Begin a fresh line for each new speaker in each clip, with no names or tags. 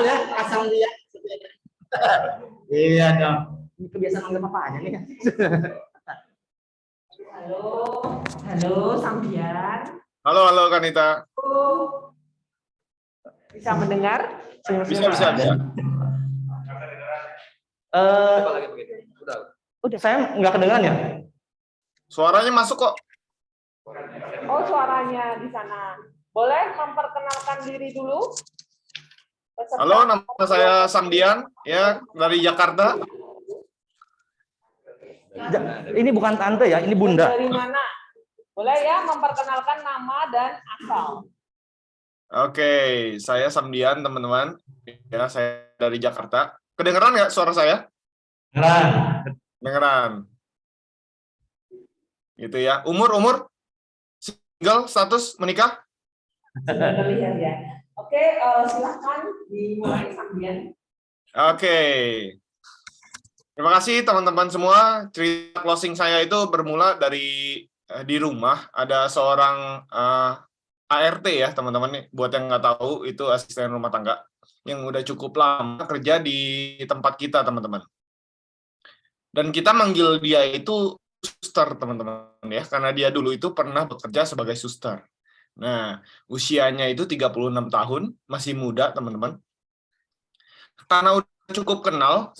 betul ya, asal dia. Iya dong. Ini kebiasaan manggil papa aja nih.
Halo, halo Sambian.
Halo Kanita.
Bisa mendengar?
Bisa.
Udah saya nggak kedengeran ya?
Suaranya masuk kok.
Oh, suaranya di sana. Boleh memperkenalkan diri dulu?
Halo, nama saya Samdian ya dari Jakarta.
Ini bukan tante ya, ini bunda.
Dari mana? Boleh ya memperkenalkan nama dan asal.
Oke, saya Samdian teman-teman. Ya, saya dari Jakarta. Kedengeran nggak suara saya? Kedengeran. Gitu ya. Umur single, status menikah?
Terlihat ya. Oke, silakan dimulai Sambian.
Oke. Terima kasih teman-teman semua. Cerita closing saya itu bermula dari di rumah. Ada seorang ART ya teman-teman nih. Buat yang nggak tahu itu asisten rumah tangga yang udah cukup lama kerja di tempat kita teman-teman. Dan kita manggil dia itu suster teman-teman ya, karena dia dulu itu pernah bekerja sebagai suster. Nah, usianya itu 36 tahun, masih muda teman-teman. Karena udah cukup kenal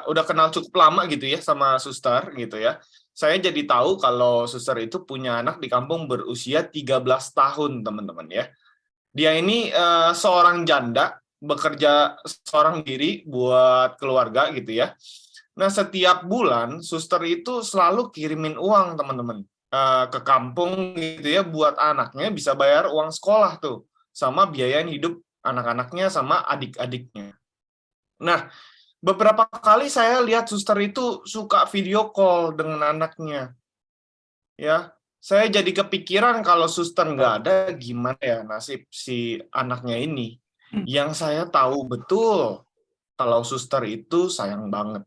udah kenal cukup lama gitu ya sama suster gitu ya. Saya jadi tahu kalau suster itu punya anak di kampung berusia 13 tahun teman-teman ya. Dia ini seorang janda, bekerja seorang diri buat keluarga gitu ya. Nah, setiap bulan suster itu selalu kirimin uang teman-teman ke kampung gitu ya buat anaknya bisa bayar uang sekolah tuh sama biayain hidup anak-anaknya sama adik-adiknya. Nah, beberapa kali saya lihat suster itu suka video call dengan anaknya. Ya, saya jadi kepikiran kalau suster nggak ada gimana ya nasib si anaknya ini. Yang saya tahu betul kalau suster itu sayang banget.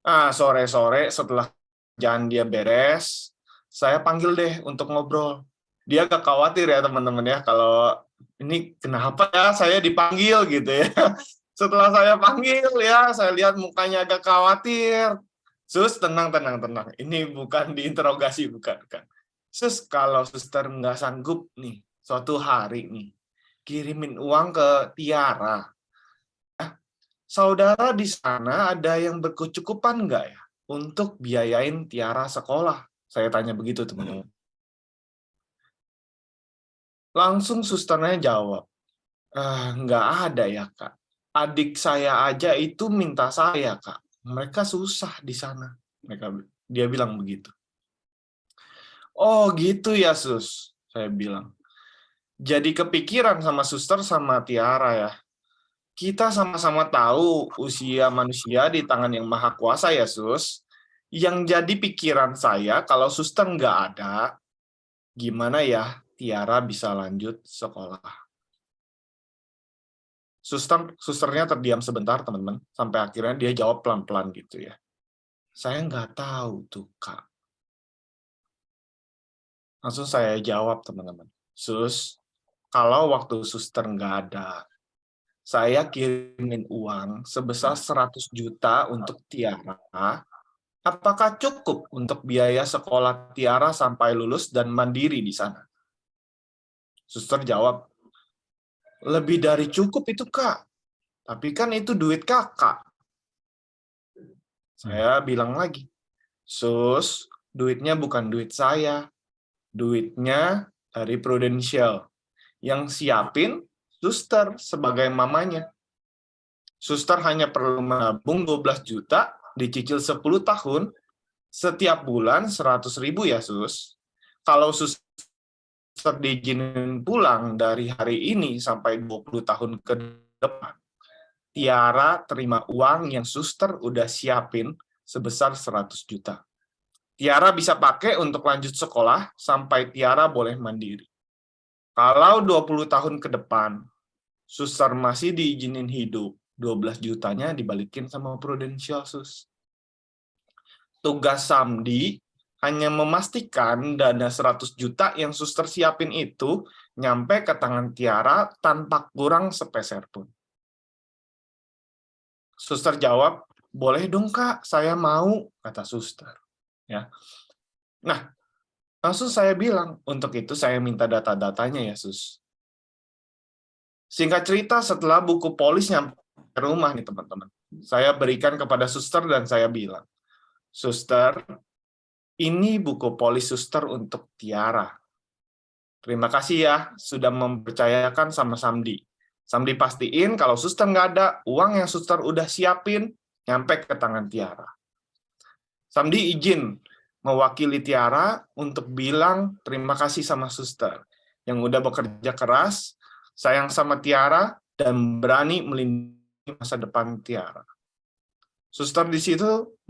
Sore-sore setelah kerjaan dia beres, saya panggil deh untuk ngobrol. Dia agak khawatir ya teman-teman ya, kalau ini kenapa ya saya dipanggil gitu ya. Setelah saya panggil ya, saya lihat mukanya agak khawatir. Sus, tenang. Ini bukan diinterogasi, bukan. Sus, kalau suster nggak sanggup nih, suatu hari nih, kirimin uang ke Tiara. Saudara di sana ada yang berkecukupan nggak ya untuk biayain Tiara sekolah? Saya tanya begitu, teman-teman. Langsung susternya jawab, nggak ada ya, Kak. Adik saya aja itu minta saya, Kak. Mereka susah di sana. Dia bilang begitu. Oh gitu ya, Sus. Saya bilang. Jadi kepikiran sama suster sama Tiara ya. Kita sama-sama tahu usia manusia di tangan yang maha kuasa ya, Sus. Yang jadi pikiran saya, kalau suster nggak ada, gimana ya Tiara bisa lanjut sekolah? Susternya terdiam sebentar, teman-teman. Sampai akhirnya dia jawab pelan-pelan gitu ya. Saya nggak tahu tuh, Kak. Langsung saya jawab, teman-teman. Sus, kalau waktu suster nggak ada, saya kirimin uang sebesar 100 juta untuk Tiara. Apakah cukup untuk biaya sekolah Tiara sampai lulus dan mandiri di sana? Suster jawab, lebih dari cukup itu, Kak. Tapi kan itu duit Kakak. Saya bilang lagi, Sus, duitnya bukan duit saya. Duitnya dari Prudential. Yang siapin suster sebagai mamanya. Suster hanya perlu menabung 12 juta, dicicil 10 tahun, setiap bulan 100.000 ya, Sus. Kalau suster diizinin pulang dari hari ini sampai 20 tahun ke depan, Tiara terima uang yang suster udah siapin sebesar 100 juta. Tiara bisa pakai untuk lanjut sekolah sampai Tiara boleh mandiri. Kalau 20 tahun ke depan, suster masih diizinin hidup, 12 jutanya dibalikin sama Prudential, Sus. Tugas Samdi hanya memastikan dana 100 juta yang suster siapin itu nyampe ke tangan Tiara tanpa kurang sepeser pun. Suster jawab, boleh dong Kak, saya mau, kata suster. Ya. Nah, langsung saya bilang, untuk itu saya minta data-datanya ya sus. Singkat cerita, setelah buku polis nyampe ke rumah nih teman-teman, saya berikan kepada suster dan saya bilang, suster, ini buku polis suster untuk Tiara. Terima kasih ya, sudah mempercayakan sama Samdi. Samdi pastiin kalau suster nggak ada, uang yang suster udah siapin, nyampe ke tangan Tiara. Samdi izin mewakili Tiara untuk bilang terima kasih sama suster yang udah bekerja keras, sayang sama Tiara, dan berani melindungi masa depan Tiara. Suster di situ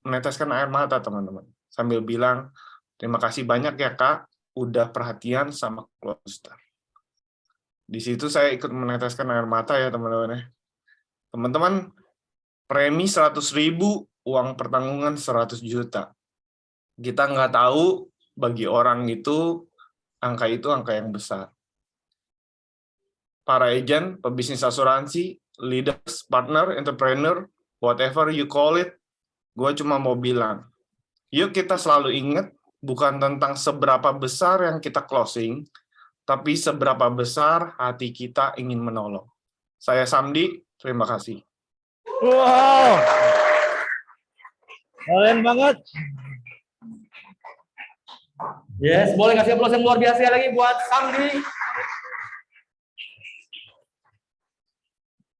meneteskan air mata, teman-teman, sambil bilang, terima kasih banyak ya Kak, udah perhatian sama keluarga suster. Di situ saya ikut meneteskan air mata ya teman-teman. Teman-teman, premi 100.000, uang pertanggungan 100 juta. Kita nggak tahu bagi orang itu angka yang besar. Para agen, pebisnis asuransi, leaders, partner, entrepreneur, whatever you call it, gue cuma mau bilang, yuk kita selalu ingat bukan tentang seberapa besar yang kita closing, tapi seberapa besar hati kita ingin menolong. Saya Samdi, terima kasih.
Wow. Keren banget. Yes, boleh kasih aplaus yang luar biasa lagi buat Samdi.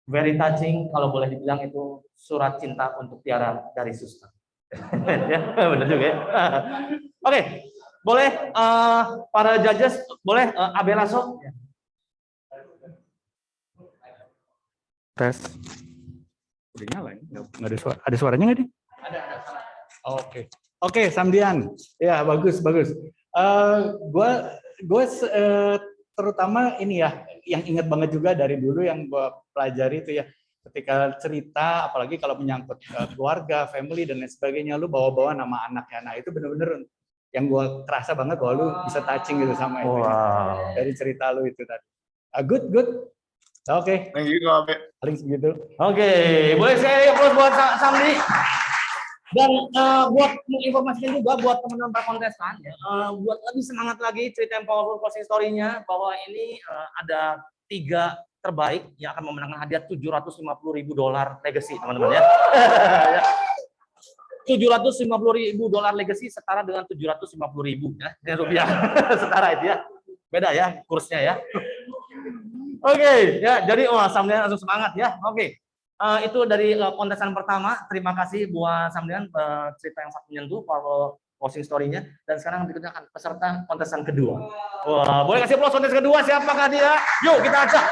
Very touching, kalau boleh dibilang itu surat cinta untuk Tiara dari suster. Ya, benar juga ya. Oke, boleh para judges, boleh Abelaso.
Tes. Udah nyala ini? Nggak ada suara. Ada suaranya nggak nih?
Ada.
Oke, Samdian. Ya, bagus. Gue terutama ini ya, yang ingat banget juga dari dulu yang gue pelajari itu ya, ketika cerita, apalagi kalau menyangkut keluarga, family, dan lain sebagainya, lu bawa-bawa nama anaknya. Nah, itu bener-bener yang gue kerasa banget bahwa lu bisa touching gitu sama itu.
Wow.
Dari cerita lu itu tadi. Good. Oke.
Thank you, Abe.
Paling segitu.
Oke, boleh saya aplaus buat Samdi. Dan buat menginformasikan juga buat teman-teman para kontestan, ya, buat lebih semangat lagi cerita yang powerful closing story-nya, bahwa ini ada 3 terbaik yang akan memenangkan hadiah $750.000 legacy, teman-teman ya. $750.000 legacy setara dengan 750.000 ya, rupiah. Setara itu ya. Beda ya kursnya ya. Oke, ya, jadi Samdian langsung semangat ya. Oke. Itu dari kontestan pertama. Terima kasih buat Samdian cerita yang sangat menyentuh, powerful closing story-nya. Dan sekarang berikutnya akan peserta kontestan kedua. Wah, boleh kasih aplaus kontestan kedua, siapakah dia? Yuk kita acak.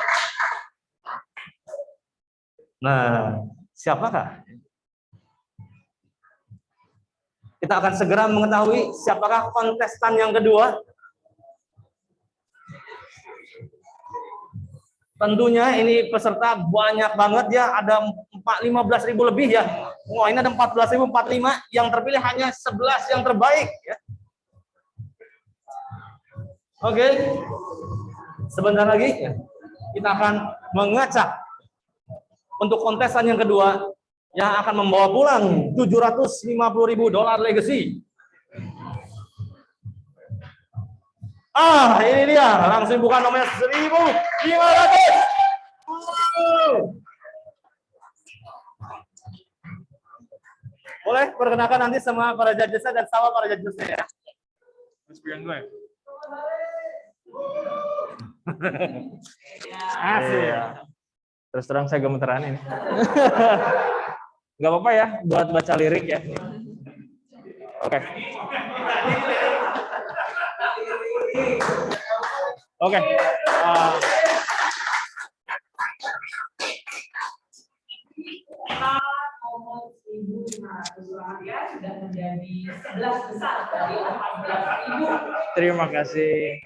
Nah, siapakah? Kita akan segera mengetahui siapakah kontestan yang kedua. Tentunya ini peserta banyak banget ya, ada 15.000 lebih ya. Wah, ini ada 14.045, yang terpilih hanya 11 yang terbaik ya. Oke. Sebentar lagi ya, kita akan mengacak untuk kontestan yang kedua yang akan membawa pulang $750.000 legacy. Ini dia, langsung buka nomor 1.500. Boleh perkenalkan nanti sama para judgesnya dan sama para judgesnya ya.
Asik. Terus terang saya gemeteran ini. Nggak apa-apa ya, buat baca lirik ya. Oke. Oke.
Sudah menjadi 11 besar dari 14.000.
Terima kasih.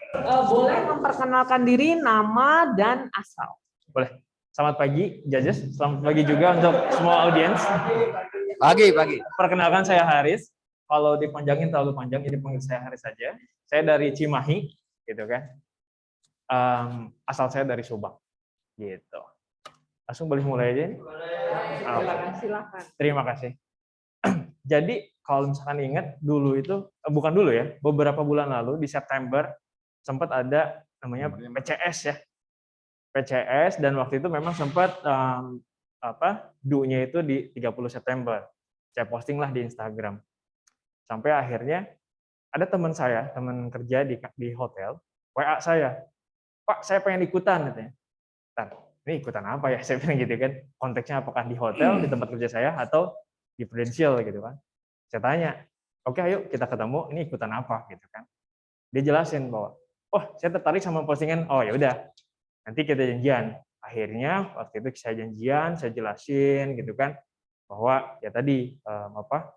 Boleh memperkenalkan diri, nama dan asal.
Boleh. Selamat pagi, judges. Selamat pagi juga untuk semua audiens.
Pagi.
Perkenalkan, saya Haris. Kalau dipanjangin terlalu panjang, jadi panggil saya Haris saja. Saya dari Cimahi, gitu kan. Asal saya dari Subang, gitu. Langsung boleh mulai aja nih.
Silakan.
Terima kasih. Jadi kalau misalkan ingat dulu itu, bukan dulu ya, beberapa bulan lalu di September sempat ada namanya PCS ya. PCS dan waktu itu memang sempat due-nya itu di 30 September. Saya posting lah di Instagram. Sampai akhirnya ada teman saya, teman kerja di hotel, WA saya, Pak, saya pengen ikutan katanya. Ini ikutan apa ya? Saya bilang gitu kan. Konteksnya apakah di hotel, di tempat kerja saya, atau di Prudential gitu kan. Saya tanya, oke ayo kita ketemu, ini ikutan apa gitu kan. Dia jelasin bahwa, oh saya tertarik sama postingan, oh ya udah, nanti kita janjian. Akhirnya waktu itu saya janjian, saya jelasin gitu kan, bahwa ya tadi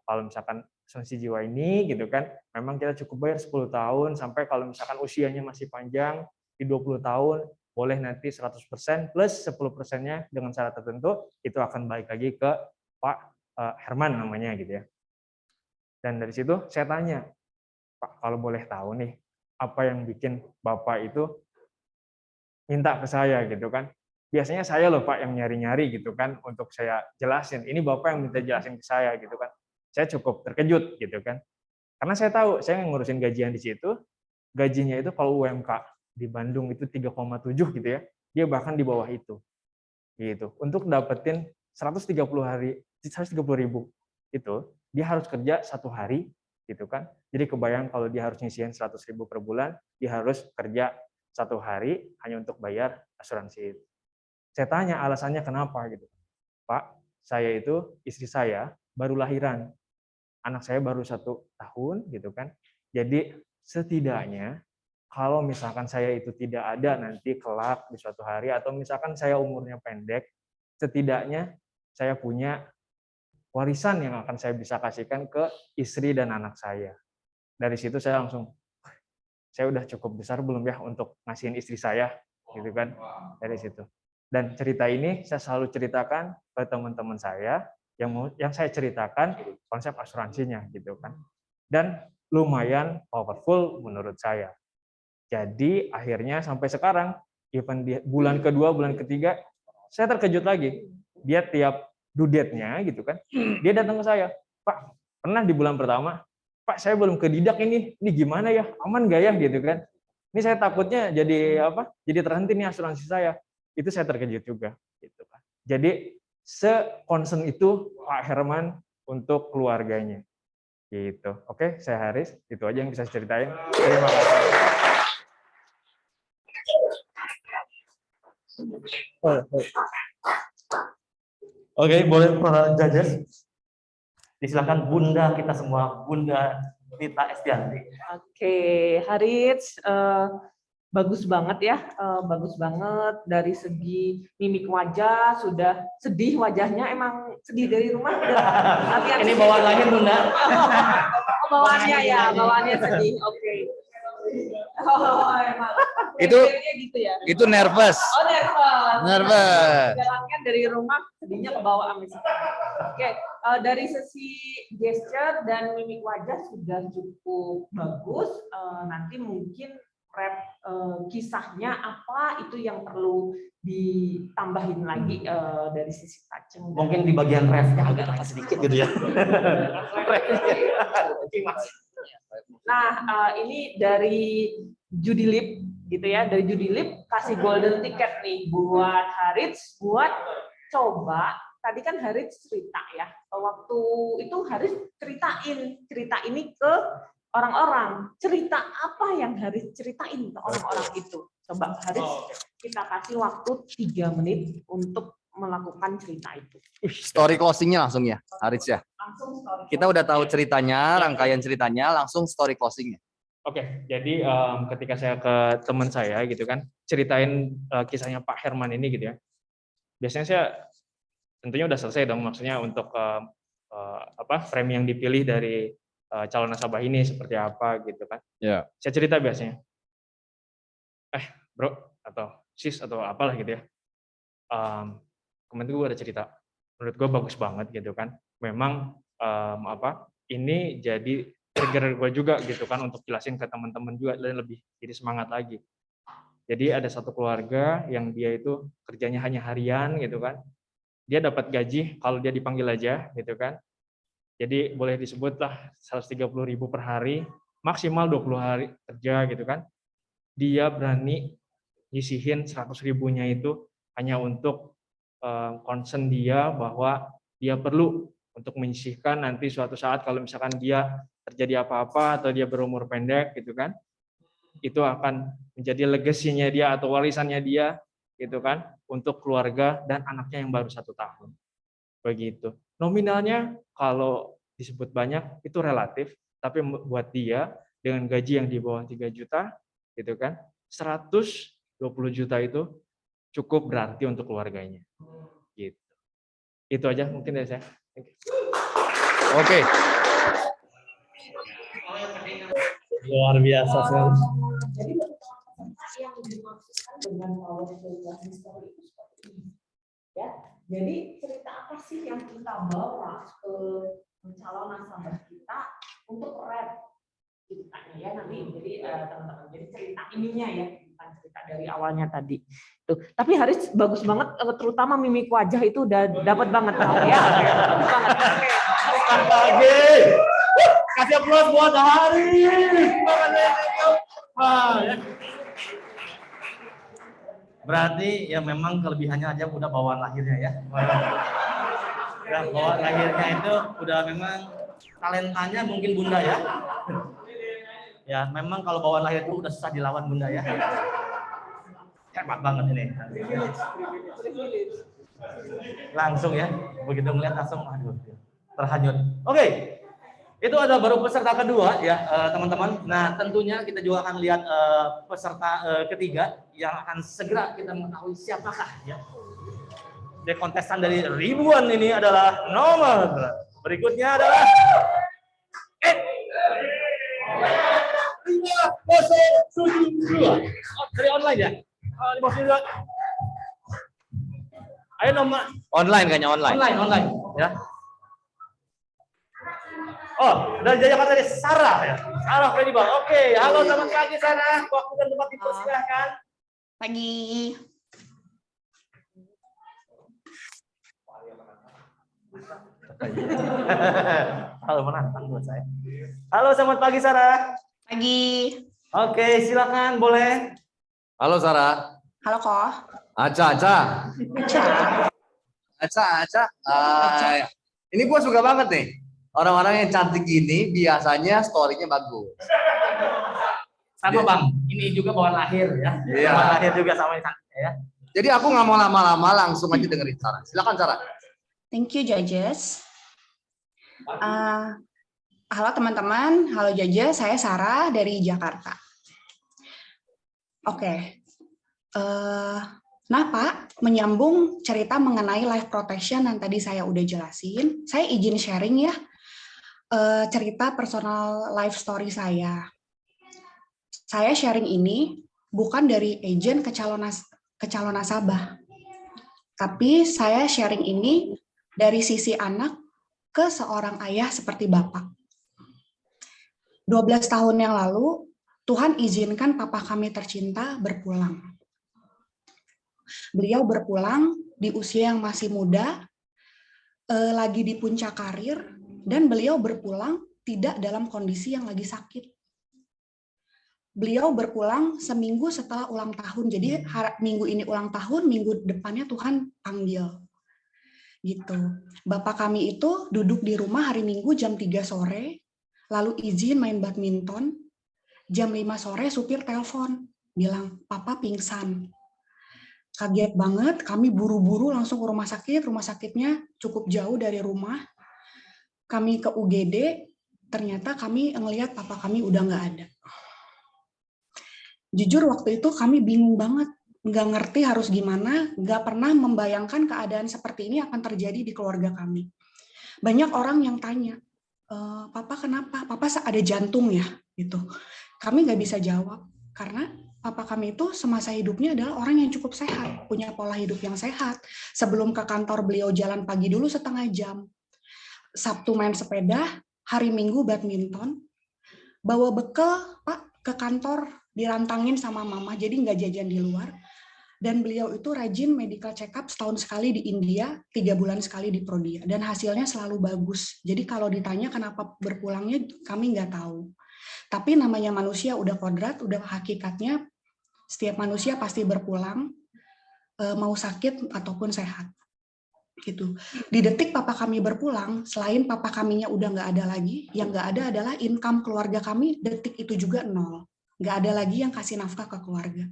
kalau misalkan asuransi jiwa ini gitu kan, memang kita cukup bayar 10 tahun sampai kalau misalkan usianya masih panjang di 20 tahun, boleh nanti 100% plus 10%-nya dengan syarat tertentu itu akan balik lagi ke Pak Herman namanya gitu ya. Dan dari situ saya tanya, Pak kalau boleh tahu nih, apa yang bikin Bapak itu minta ke saya gitu kan. Biasanya saya loh Pak yang nyari-nyari gitu kan untuk saya jelasin. Ini Bapak yang minta jelasin ke saya gitu kan. Saya cukup terkejut gitu kan. Karena saya tahu saya ngurusin gajian di situ, gajinya itu kalau UMK di Bandung itu 3,7 gitu ya. Dia bahkan di bawah itu. Gitu. Untuk dapetin 130 ribu itu dia harus kerja 1 hari gitu kan. Jadi kebayang kalau dia harus nyisihin 100 ribu per bulan, dia harus kerja 1 hari hanya untuk bayar asuransi itu. Saya tanya alasannya kenapa gitu. Pak, saya itu istri saya baru lahiran. Anak saya baru 1 tahun gitu kan. Jadi setidaknya kalau misalkan saya itu tidak ada nanti kelak di suatu hari atau misalkan saya umurnya pendek, setidaknya saya punya warisan yang akan saya bisa kasihkan ke istri dan anak saya. Dari situ saya langsung, saya udah cukup besar belum ya untuk ngasihin istri saya, gitu kan, dari situ. Dan cerita ini saya selalu ceritakan ke teman-teman saya, yang saya ceritakan konsep asuransinya, gitu kan. Dan lumayan powerful menurut saya. Jadi akhirnya sampai sekarang, even di bulan kedua, bulan ketiga, saya terkejut lagi. Dia tiap due date-nya gitu kan, dia datang ke saya, Pak, pernah di bulan pertama, Pak saya belum kedidak ini gimana ya, aman nggak ya gitu kan. Ini saya takutnya jadi terhenti nih asuransi saya. Itu saya terkejut juga. Gitu kan. Jadi se-concern itu Pak Herman untuk keluarganya. Gitu. Oke, saya Haris. Itu aja yang bisa saya ceritain. Terima kasih.
Oke, boleh para judges. Disilakan Bunda kita semua, Bunda Rita Estianti.
Oke, Harits, bagus banget ya, bagus banget dari segi mimik wajah, sudah sedih wajahnya, emang sedih dari rumah.
Ini bawaan lahir Bunda.
Bawaannya ya, bawaannya sedih. Oke. Oh, emang.
Itu
gitu ya.
Itu nervous.
Oh, nervous.
Nervous.
Jalankan dari rumah, sedihnya ke bawah amis. Oke, dari sisi gesture dan mimik wajah sudah cukup bagus. Nanti mungkin kisahnya apa itu yang perlu ditambahin lagi dari sisi Kaceng.
Mungkin di bagian refnya agak sedikit gitu ya.
Nah, ini dari Judilip gitu ya, dari Judilip kasih golden ticket nih buat Harits buat coba. Tadi kan Harits cerita ya, waktu itu Harits cerita ini ke orang-orang. Cerita apa yang Harits ceritain ke orang-orang itu? Coba Harits, kita kasih waktu 3 menit untuk melakukan cerita itu.
Story closingnya langsung ya, Harits ya.
Langsung story.
Kita udah tahu ceritanya, rangkaian ceritanya, langsung story closingnya.
Oke, jadi ketika saya ke teman saya gitu kan, ceritain kisahnya Pak Herman ini gitu ya. Biasanya saya tentunya udah selesai dong, maksudnya untuk frame yang dipilih dari calon nasabah ini seperti apa gitu kan.
Ya.
Saya cerita biasanya, bro atau sis atau apalah gitu ya. Kemarin gue ada cerita, menurut gue bagus banget gitu kan. Memang ini jadi trigger gue juga gitu kan untuk jelasin ke teman-teman juga dan lebih jadi semangat lagi. Jadi ada satu keluarga yang dia itu kerjanya hanya harian gitu kan. dia dapat gaji kalau dia dipanggil aja, gitu kan. Jadi boleh disebutlah 130.000 per hari, maksimal 20 hari kerja, gitu kan. Dia berani nyisihin 100.000-nya itu hanya untuk concern dia bahwa dia perlu untuk menyisihkan nanti suatu saat kalau misalkan dia terjadi apa-apa atau dia berumur pendek, gitu kan. Itu akan menjadi legasinya dia atau warisannya dia, gitu kan, untuk keluarga dan anaknya yang baru 1 tahun. Begitu. Nominalnya kalau disebut banyak itu relatif, tapi buat dia dengan gaji yang di bawah 3 juta, gitu kan, 120 juta itu cukup berarti untuk keluarganya. Gitu. Itu aja mungkin dari saya.
Oke.
Luar biasa sekali.
Jadi yang dimaksudkan dengan powerful business story itu seperti ini. Ya, jadi cerita apa sih yang kita bawa ke calon nasabah kita untuk rap ceritanya ya nanti. Jadi teman-teman, jadi cerita ininya ya, bukan cerita dari awalnya tadi. Tuh, tapi Haris bagus banget, terutama mimik wajah itu udah dapat banget ya. Bagus banget. Oke.
Selamat pagi. Kasih aplaus buat Haris. Wah, ya. Berarti ya memang kelebihannya aja udah bawaan lahirnya ya. Ya, bawaan lahirnya itu udah memang talentanya mungkin Bunda ya. Ya, memang kalau bawaan lahir itu udah susah dilawan Bunda ya. Hebat banget ini. Langsung ya, begitu melihat langsung aduh terhanyut. Oke. Itu ada baru peserta kedua ya teman-teman. Nah tentunya kita juga akan lihat peserta ketiga yang akan segera kita mengetahui siapakah ya. Jadi kontestan dari ribuan ini adalah nomor berikutnya adalah 572 dari online ya. 572. Ayo nomor
Online kayaknya online.
online ya. Oh, dari Jakarta dari Sarah ya. Sarah Freddy Bang. Oke, halo selamat pagi Sarah. Waktu dan tempat dipersilahkan.
Pagi.
Halo menantang buat saya. Halo selamat pagi Sarah.
Pagi.
Oke, silakan boleh.
Halo Sarah.
Halo Koh.
Aca. Ini gua suka banget nih. Orang-orang yang cantik gini biasanya story-nya bagus.
Sama Bang, ini juga bawaan lahir ya.
Iya.
Bawaan lahir juga sama yang cantik ya.
Jadi aku nggak mau lama-lama, langsung aja dengerin Sarah. Silakan Sarah.
Thank you judges. Halo teman-teman, halo judges, saya Sarah dari Jakarta. Oke. Nah Pak, menyambung cerita mengenai life protection yang tadi saya udah jelasin, saya izin sharing ya cerita personal life story saya. Saya sharing ini bukan dari agent ke calon nasabah, tapi saya sharing ini dari sisi anak ke seorang ayah seperti Bapak. 12 tahun yang lalu, Tuhan izinkan papa kami tercinta berpulang. Beliau berpulang di usia yang masih muda, lagi di puncak karir, dan beliau berpulang tidak dalam kondisi yang lagi sakit. Beliau berpulang seminggu setelah ulang tahun, jadi minggu ini ulang tahun, minggu depannya Tuhan panggil. Gitu. Bapak kami itu duduk di rumah hari Minggu jam 3 sore, lalu izin main badminton, jam 5 sore supir telepon, bilang, Papa pingsan. Kaget banget, kami buru-buru langsung ke rumah sakit, rumah sakitnya cukup jauh dari rumah. Kami ke UGD, ternyata kami ngelihat papa kami udah nggak ada. Jujur waktu itu kami bingung banget, nggak ngerti harus gimana, nggak pernah membayangkan keadaan seperti ini akan terjadi di keluarga kami. Banyak orang yang tanya, Papa kenapa? Papa ada jantung ya? Gitu. Kami nggak bisa jawab, karena papa kami itu semasa hidupnya adalah orang yang cukup sehat, punya pola hidup yang sehat. Sebelum ke kantor beliau jalan pagi dulu setengah jam. Sabtu main sepeda, hari Minggu badminton, bawa bekal Pak ke kantor, dirantangin sama mama, jadi nggak jajan di luar. Dan beliau itu rajin medical check up setahun sekali di India, 3 bulan sekali di Prodia. Dan hasilnya selalu bagus. Jadi kalau ditanya kenapa berpulangnya, kami nggak tahu. Tapi namanya manusia udah kodrat, udah hakikatnya setiap manusia pasti berpulang, mau sakit ataupun sehat. Gitu. Di detik papa kami berpulang, selain papa kaminya udah nggak ada lagi, yang nggak ada adalah income keluarga kami detik itu juga 0. Nggak ada lagi yang kasih nafkah ke keluarga.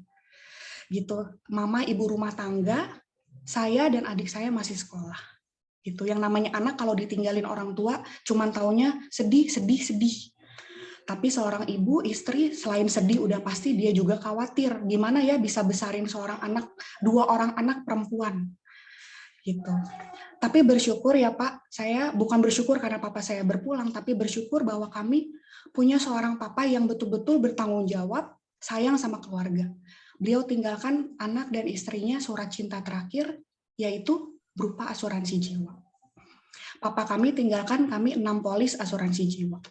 Gitu. Mama ibu rumah tangga, saya dan adik saya masih sekolah. Gitu. Yang namanya anak kalau ditinggalin orang tua, cuman taunya sedih, sedih, sedih. Tapi seorang ibu, istri, selain sedih udah pasti dia juga khawatir. Gimana ya bisa besarin seorang anak, 2 orang anak perempuan. Gitu. Tapi bersyukur ya Pak, saya bukan bersyukur karena papa saya berpulang, tapi bersyukur bahwa kami punya seorang papa yang betul-betul bertanggung jawab, sayang sama keluarga. Beliau tinggalkan anak dan istrinya surat cinta terakhir, yaitu berupa asuransi jiwa. Papa kami tinggalkan kami 6 polis asuransi jiwa.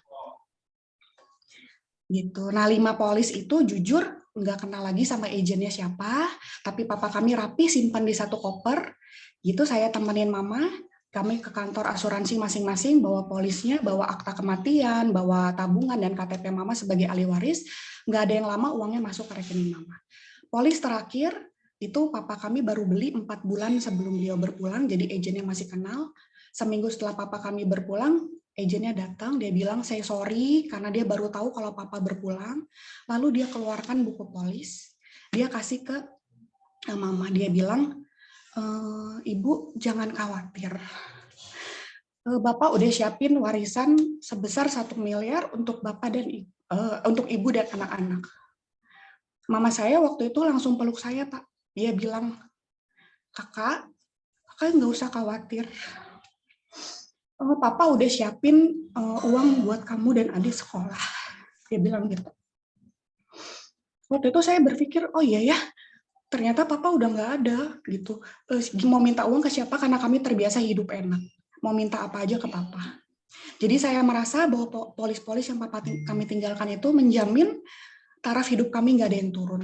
Gitu. Nah 5 polis itu jujur nggak kenal lagi sama agennya siapa, tapi papa kami rapi simpan di satu koper. Gitu saya temenin mama, kami ke kantor asuransi masing-masing, bawa polisnya, bawa akta kematian, bawa tabungan dan KTP mama sebagai ahli waris. Nggak ada yang lama uangnya masuk ke rekening mama. Polis terakhir itu papa kami baru beli 4 bulan sebelum beliau berpulang, jadi agennya masih kenal. Seminggu setelah papa kami berpulang, agennya datang, dia bilang saya sorry karena dia baru tahu kalau papa berpulang. Lalu dia keluarkan buku polis, dia kasih ke mama, dia bilang, Ibu jangan khawatir. Bapak udah siapin warisan sebesar 1 miliar untuk Bapak dan untuk Ibu dan anak-anak. Mama saya waktu itu langsung peluk saya, Pak. Dia bilang, kakak nggak usah khawatir. Papa udah siapin uang buat kamu dan adik sekolah. Dia bilang gitu. Waktu itu saya berpikir, oh iya ya, ternyata papa udah nggak ada gitu. Mau minta uang ke siapa karena kami terbiasa hidup enak. Mau minta apa aja ke papa. Jadi saya merasa bahwa polis-polis yang kami tinggalkan itu menjamin taraf hidup kami nggak ada yang turun.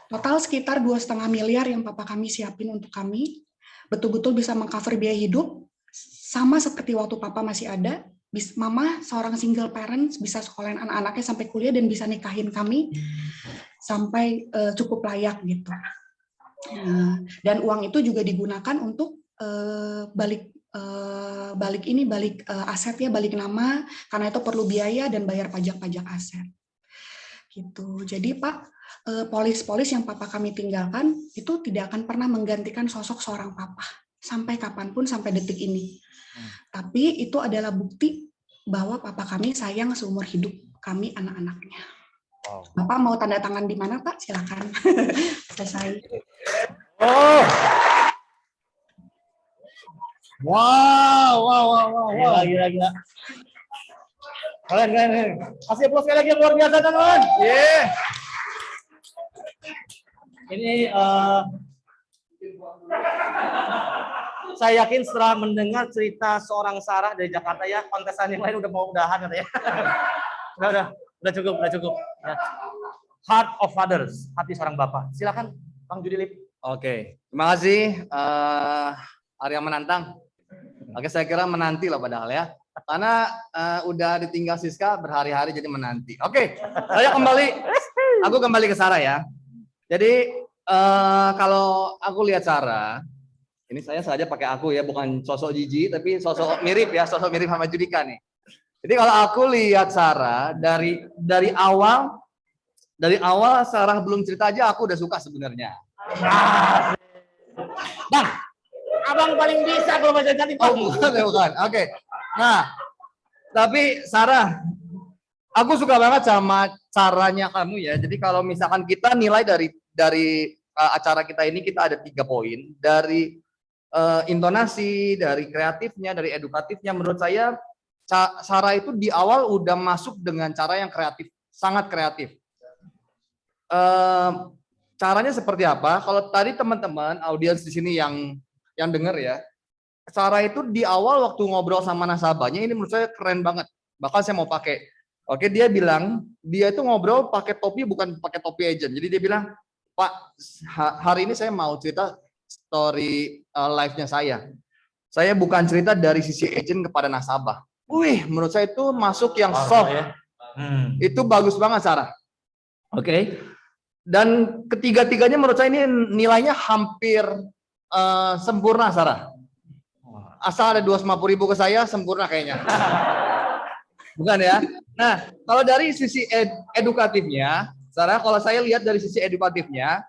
Total sekitar 2,5 miliar yang papa kami siapin untuk kami, betul-betul bisa mengcover biaya hidup, sama seperti waktu papa masih ada. Mama seorang single parents bisa sekolahin anak-anaknya sampai kuliah dan bisa nikahin kami sampai cukup layak gitu. Dan uang itu juga digunakan untuk balik aset ya, balik nama karena itu perlu biaya dan bayar pajak-pajak aset. Gitu. Jadi Pak, polis-polis yang papa kami tinggalkan itu tidak akan pernah menggantikan sosok seorang papa sampai kapanpun sampai detik ini. Tapi itu adalah bukti bahwa papa kami sayang seumur hidup kami anak-anaknya.
Wow.
Bapak mau tanda tangan di mana Pak? Silakan. Selesai.
Oh. Wow. Gila. Kalian. Kasih aplaus sekali lagi yang luar biasa teman. Yeah. Ini saya yakin setelah mendengar cerita seorang Sarah dari Jakarta ya, kontestan yang lain udah mau udahan katanya. udah cukup. Ya. Heart of Fathers, hati seorang bapak. Silakan Bang Judilip.
Oke, terima kasih Arya menantang. Oke, saya kira menanti lah padahal ya. Karena udah ditinggal Siska berhari-hari jadi menanti. Oke, aku kembali ke Sarah ya. Jadi kalau aku lihat Sarah, ini saya saja pakai aku ya, bukan sosok jijik, tapi sosok mirip sama Judika nih. Jadi kalau aku lihat Sarah dari awal Sarah belum cerita aja aku udah suka sebenarnya.
Bang, abang paling bisa kalau baca cantik.
Oh bukan. Oke. Nah, tapi Sarah, aku suka banget sama caranya kamu ya. Jadi kalau misalkan kita nilai dari acara kita ini, kita ada 3 poin. Dari intonasi, dari kreatifnya, dari edukatifnya. Menurut saya Sarah itu di awal udah masuk dengan cara yang kreatif, sangat kreatif. Caranya seperti apa? Kalau tadi teman-teman audiens di sini yang dengar ya, Sarah itu di awal waktu ngobrol sama nasabahnya ini menurut saya keren banget. Bahkan saya mau pakai. Oke, dia bilang dia itu ngobrol pakai topi bukan pakai topi agent. Jadi dia bilang, Pak, hari ini saya mau cerita story live-nya saya. Saya bukan cerita dari sisi agent kepada nasabah. Wih, menurut saya itu masuk yang soft.
Ya.
Itu bagus banget, Sarah.
Oke.
Dan ketiga-tiganya menurut saya ini nilainya hampir sempurna, Sarah. Asal ada 250.000 ke saya, sempurna kayaknya. Bukan ya? Nah, kalau dari sisi edukatifnya, Sarah, kalau saya lihat dari sisi edukatifnya,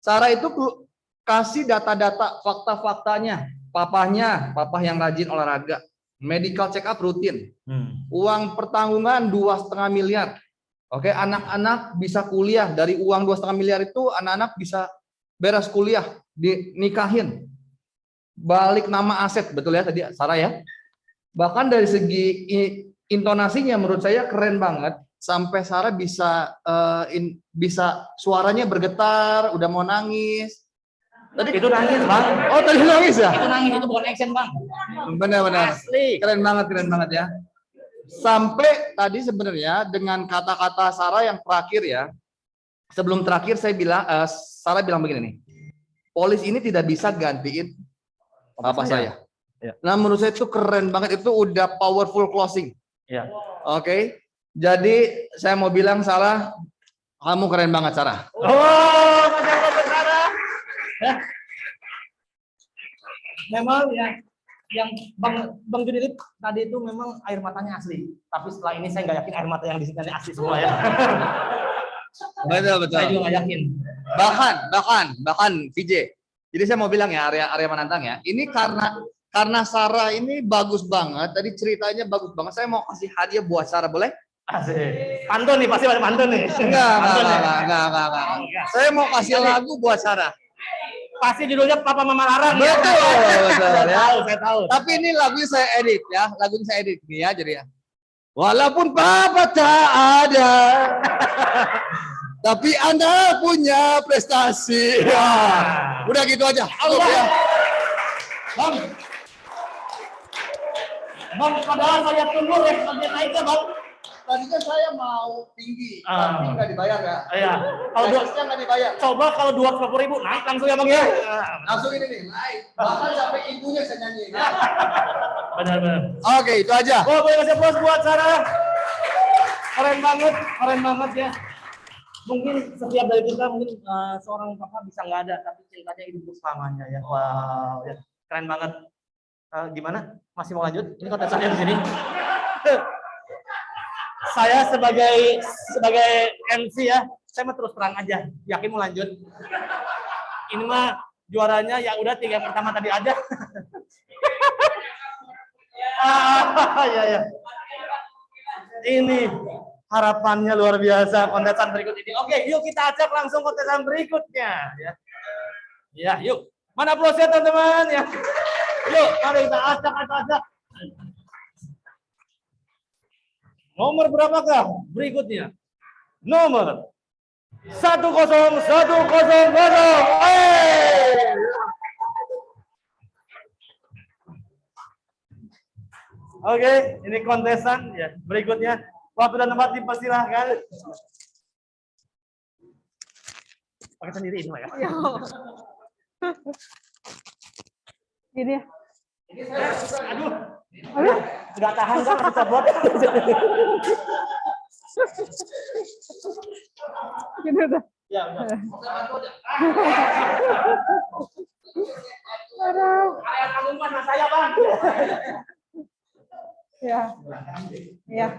Sarah itu kasih data-data, fakta-faktanya. Papa yang rajin olahraga, medical check up rutin, uang pertanggungan 2,5 miliar. Oke, anak-anak bisa kuliah dari uang 2,5 miliar itu, anak-anak bisa beres kuliah, dinikahin, balik nama aset, betul ya tadi Sarah ya. Bahkan dari segi intonasinya menurut saya keren banget, sampai Sarah bisa bisa suaranya bergetar, udah mau nangis.
Tadi itu nangis, Bang.
Oh, tadi nangis ya?
Itu nangis, itu bukan action, Bang.
Benar-benar.
Asli.
Keren banget ya. Sampai tadi sebenarnya dengan kata-kata Sarah yang terakhir ya. Sebelum terakhir saya bilang, Sarah bilang begini nih. Polis ini tidak bisa gantiin apa saya.
Ya.
Nah, menurut saya itu keren banget, itu udah powerful closing.
Ya.
Oke. Jadi saya mau bilang Sarah, kamu keren banget, Sarah.
Oh, Masya Allah, Sarah. Ya. Memang ya, yang Bang Judilip tadi itu memang air matanya asli. Tapi setelah ini saya nggak yakin air mata yang di sini asli semua ya.
Betul.
Saya juga nggak yakin.
Bahkan VJ. Jadi saya mau bilang ya, area Menantang ya. Ini karena Sarah ini bagus banget. Tadi ceritanya bagus banget. Saya mau kasih hadiah buat Sarah, boleh?
Asik. Pantun nih, pasti ada pantun nih.
Enggak. Saya mau kasih
Enggak.
lagu buat Sarah.
Pasti judulnya Papa Mama Larang.
Betul ya.
Saya tahu.
Tapi ini lagunya saya edit ya. Lagunya saya edit nih ya, jadi ya. Walaupun Papa tak ada, tapi Anda punya prestasi. Ya. Udah gitu aja.
Allah.
Ya.
Bang, padahal saya tunggu responnya naiknya, Bang.
Tadinya saya mau tinggi,
Ah.
tapi nggak dibayar ya.
Iya. Kalau
Prestasinya nggak dibayar.
coba kalau 250.000 naik langsung ya, Bang ya.
Langsung ini nih, naik. Bahkan sampai ibunya saya nyanyi. Ya.
Benar.
Oke, itu aja.
Oh, boleh kasih aplaus buat Sarah. Keren banget ya. Mungkin setiap dari kita mungkin seorang papa bisa nggak ada, tapi cintanya hidup selamanya ya. Wow, ya keren banget. Gimana? Masih mau lanjut? Ini kontesannya di sini. Saya sebagai MC ya, saya mah terus terang aja, yakin mau lanjut. Ini mah juaranya ya udah 3 yang pertama tadi aja. Ya. Ini harapannya luar biasa kontesan berikut ini. Oke, yuk kita ajak langsung kontesan berikutnya ya. Ya, yuk. Mana aplausnya teman-teman ya? Yuk, mari kita acak. Nomor berapakah berikutnya? Nomor 10100. Oke, ini kontesan ya. Berikutnya, waktu dan tempat dipersilahkan. Pakai sendiri ini, Pak ya.
Gini ya.
Aduh. Nggak tahan kan, susah buat.
Gini udah.
Ya, udah.
Aduh.
Area tanggung mana saya, Bang?
Ya.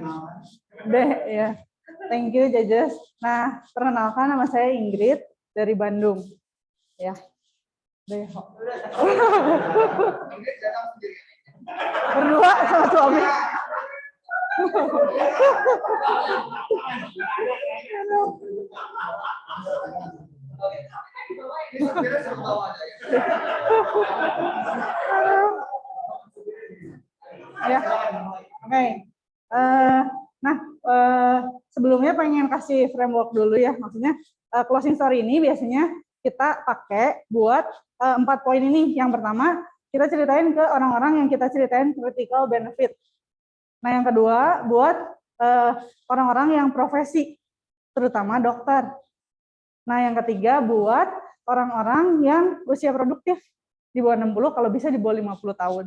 Deh, ya. Thank you, judges. Nah, perkenalkan nama saya Ingrid dari Bandung. Ya. Deh. Berdua sama suami. Ya, oke. Sebelumnya pengen kasih framework dulu ya. Maksudnya closing story ini biasanya kita pakai buat 4 poin ini. Yang pertama, kita ceritain ke orang-orang yang kita ceritain critical benefit. Nah, yang kedua, buat orang-orang yang profesi, terutama dokter.
Nah, yang ketiga buat orang-orang yang usia produktif di bawah 60, kalau bisa di bawah 50 tahun.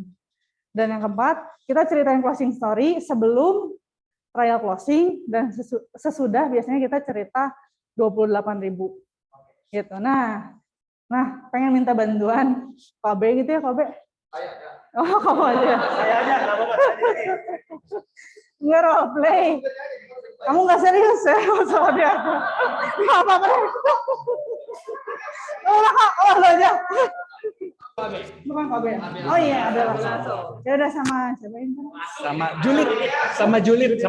Dan yang keempat, kita ceritain closing story sebelum trial closing dan sesudah biasanya kita cerita 28.000 gitu. Nah, pengen minta bantuan Kobe gitu ya, Kobe? Oh, kamu aja.
Saya aja, nggak apa-apa.
Nggak role play. Kamu nggak serius ya soalnya. Nggak apa-apa. Oh, lo aja. Bukan Kobe. Oh iya, ada langsung. Ya udah sama siapa ini?
Sama Julid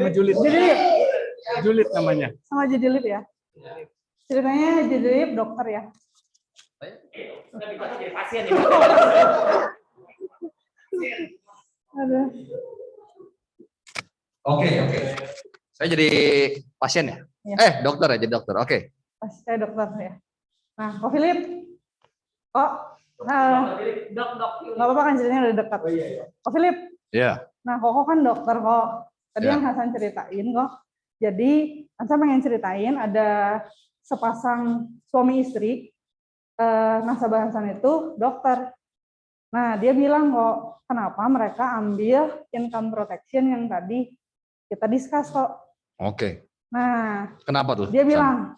Julid namanya.
Sama Judilip ya. Ceritanya Judilip dokter ya.
Pasien ya.
Ada.
Oke. Saya jadi pasien ya?
Ya.
Dokter ya, jadi dokter. Oke.
Saya dokter ya. Nah, Ko Philip. Nggak apa-apa kan ceritanya udah dekat. Ko Philip.
Iya.
Nah, Koko kan dokter kok. Tadi
Ya.
yang Hasan ceritain kok. Jadi, Hasan pengen ceritain ada sepasang suami istri. Nasabah Hasan itu dokter. Nah, dia bilang kok, kenapa mereka ambil income protection yang tadi kita discuss kok.
Oke.
Nah,
Kenapa tuh?
dia bilang,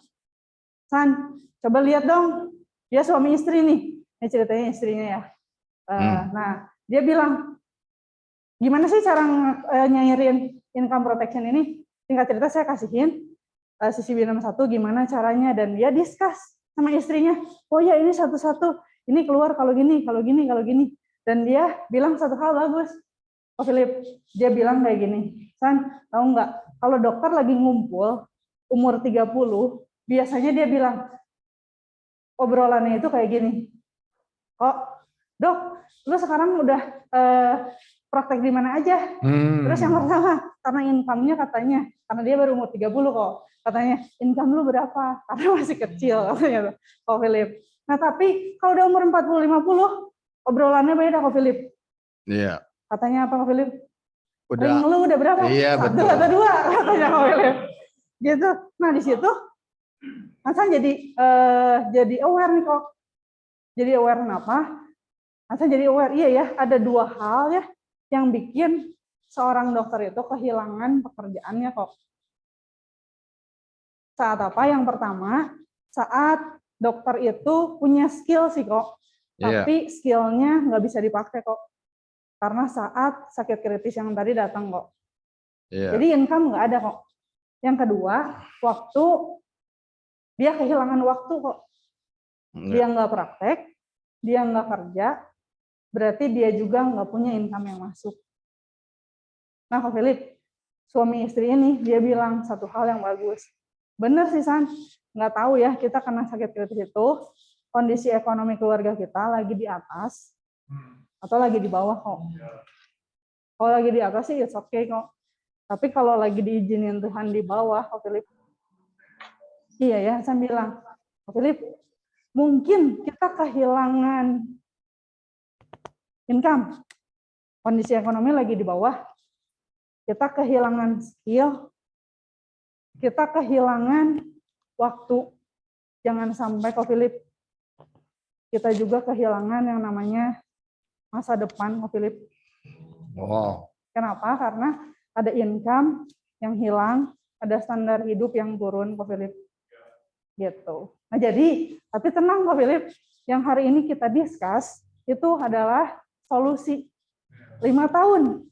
San, coba lihat dong, dia suami istri nih. Ini ceritanya istrinya ya. Nah, dia bilang, gimana sih cara nyairin income protection ini? Singkat cerita saya kasihin sisi bintang 1 gimana caranya, dan dia discuss sama istrinya. Oh ya, ini satu-satu. Ini keluar kalau gini, kalau gini, kalau gini. Dan dia bilang satu hal bagus. Oh Philip, dia bilang kayak gini. San, tahu nggak? Kalau dokter lagi ngumpul umur 30, biasanya dia bilang obrolannya itu kayak gini. Kok, dok, lu sekarang udah praktek di mana aja? Terus yang pertama, karena income-nya katanya, karena dia baru umur 30 kok, katanya, income lu berapa? Karena masih kecil, katanya kok Philip. Nah, tapi kalau udah umur 40-50, obrolannya beda kok Philip.
Iya.
Katanya apa kok Philip?
Udah.
Ring lu udah berapa?
Iya,
1
betul.
atau 2, katanya kok Philip. Gitu. Nah, di situ Hasan jadi aware nih kok. Jadi aware kenapa? Hasan jadi aware, iya ya, ada 2 hal ya yang bikin seorang dokter itu kehilangan pekerjaannya kok. Saat apa? Yang pertama, saat dokter itu punya skill sih kok, tapi skillnya nggak bisa dipakai kok. Karena saat sakit kritis yang tadi datang kok. Jadi income nggak ada kok. Yang kedua, waktu dia kehilangan waktu kok. Dia nggak praktek, dia nggak kerja, berarti dia juga nggak punya income yang masuk. Nah, Kak Philip, suami istri ini dia bilang satu hal yang bagus. Bener sih San, nggak tahu ya kita kena sakit kritis itu kondisi ekonomi keluarga kita lagi di atas atau lagi di bawah kok. Kalau lagi di atas sih it's okay kok. Tapi kalau lagi diizinin Tuhan di bawah, Kak Philip, iya ya, San bilang, Kak Philip, mungkin kita kehilangan income, kondisi ekonomi lagi di bawah, kita kehilangan skill, kita kehilangan waktu. Jangan sampai Kak Philip, kita juga kehilangan yang namanya masa depan Kak Philip.
Wow.
Kenapa? Karena ada income yang hilang, ada standar hidup yang turun Kak Philip. Gitu. Nah jadi, tapi tenang Kak Philip, yang hari ini kita discuss itu adalah solusi 5 tahun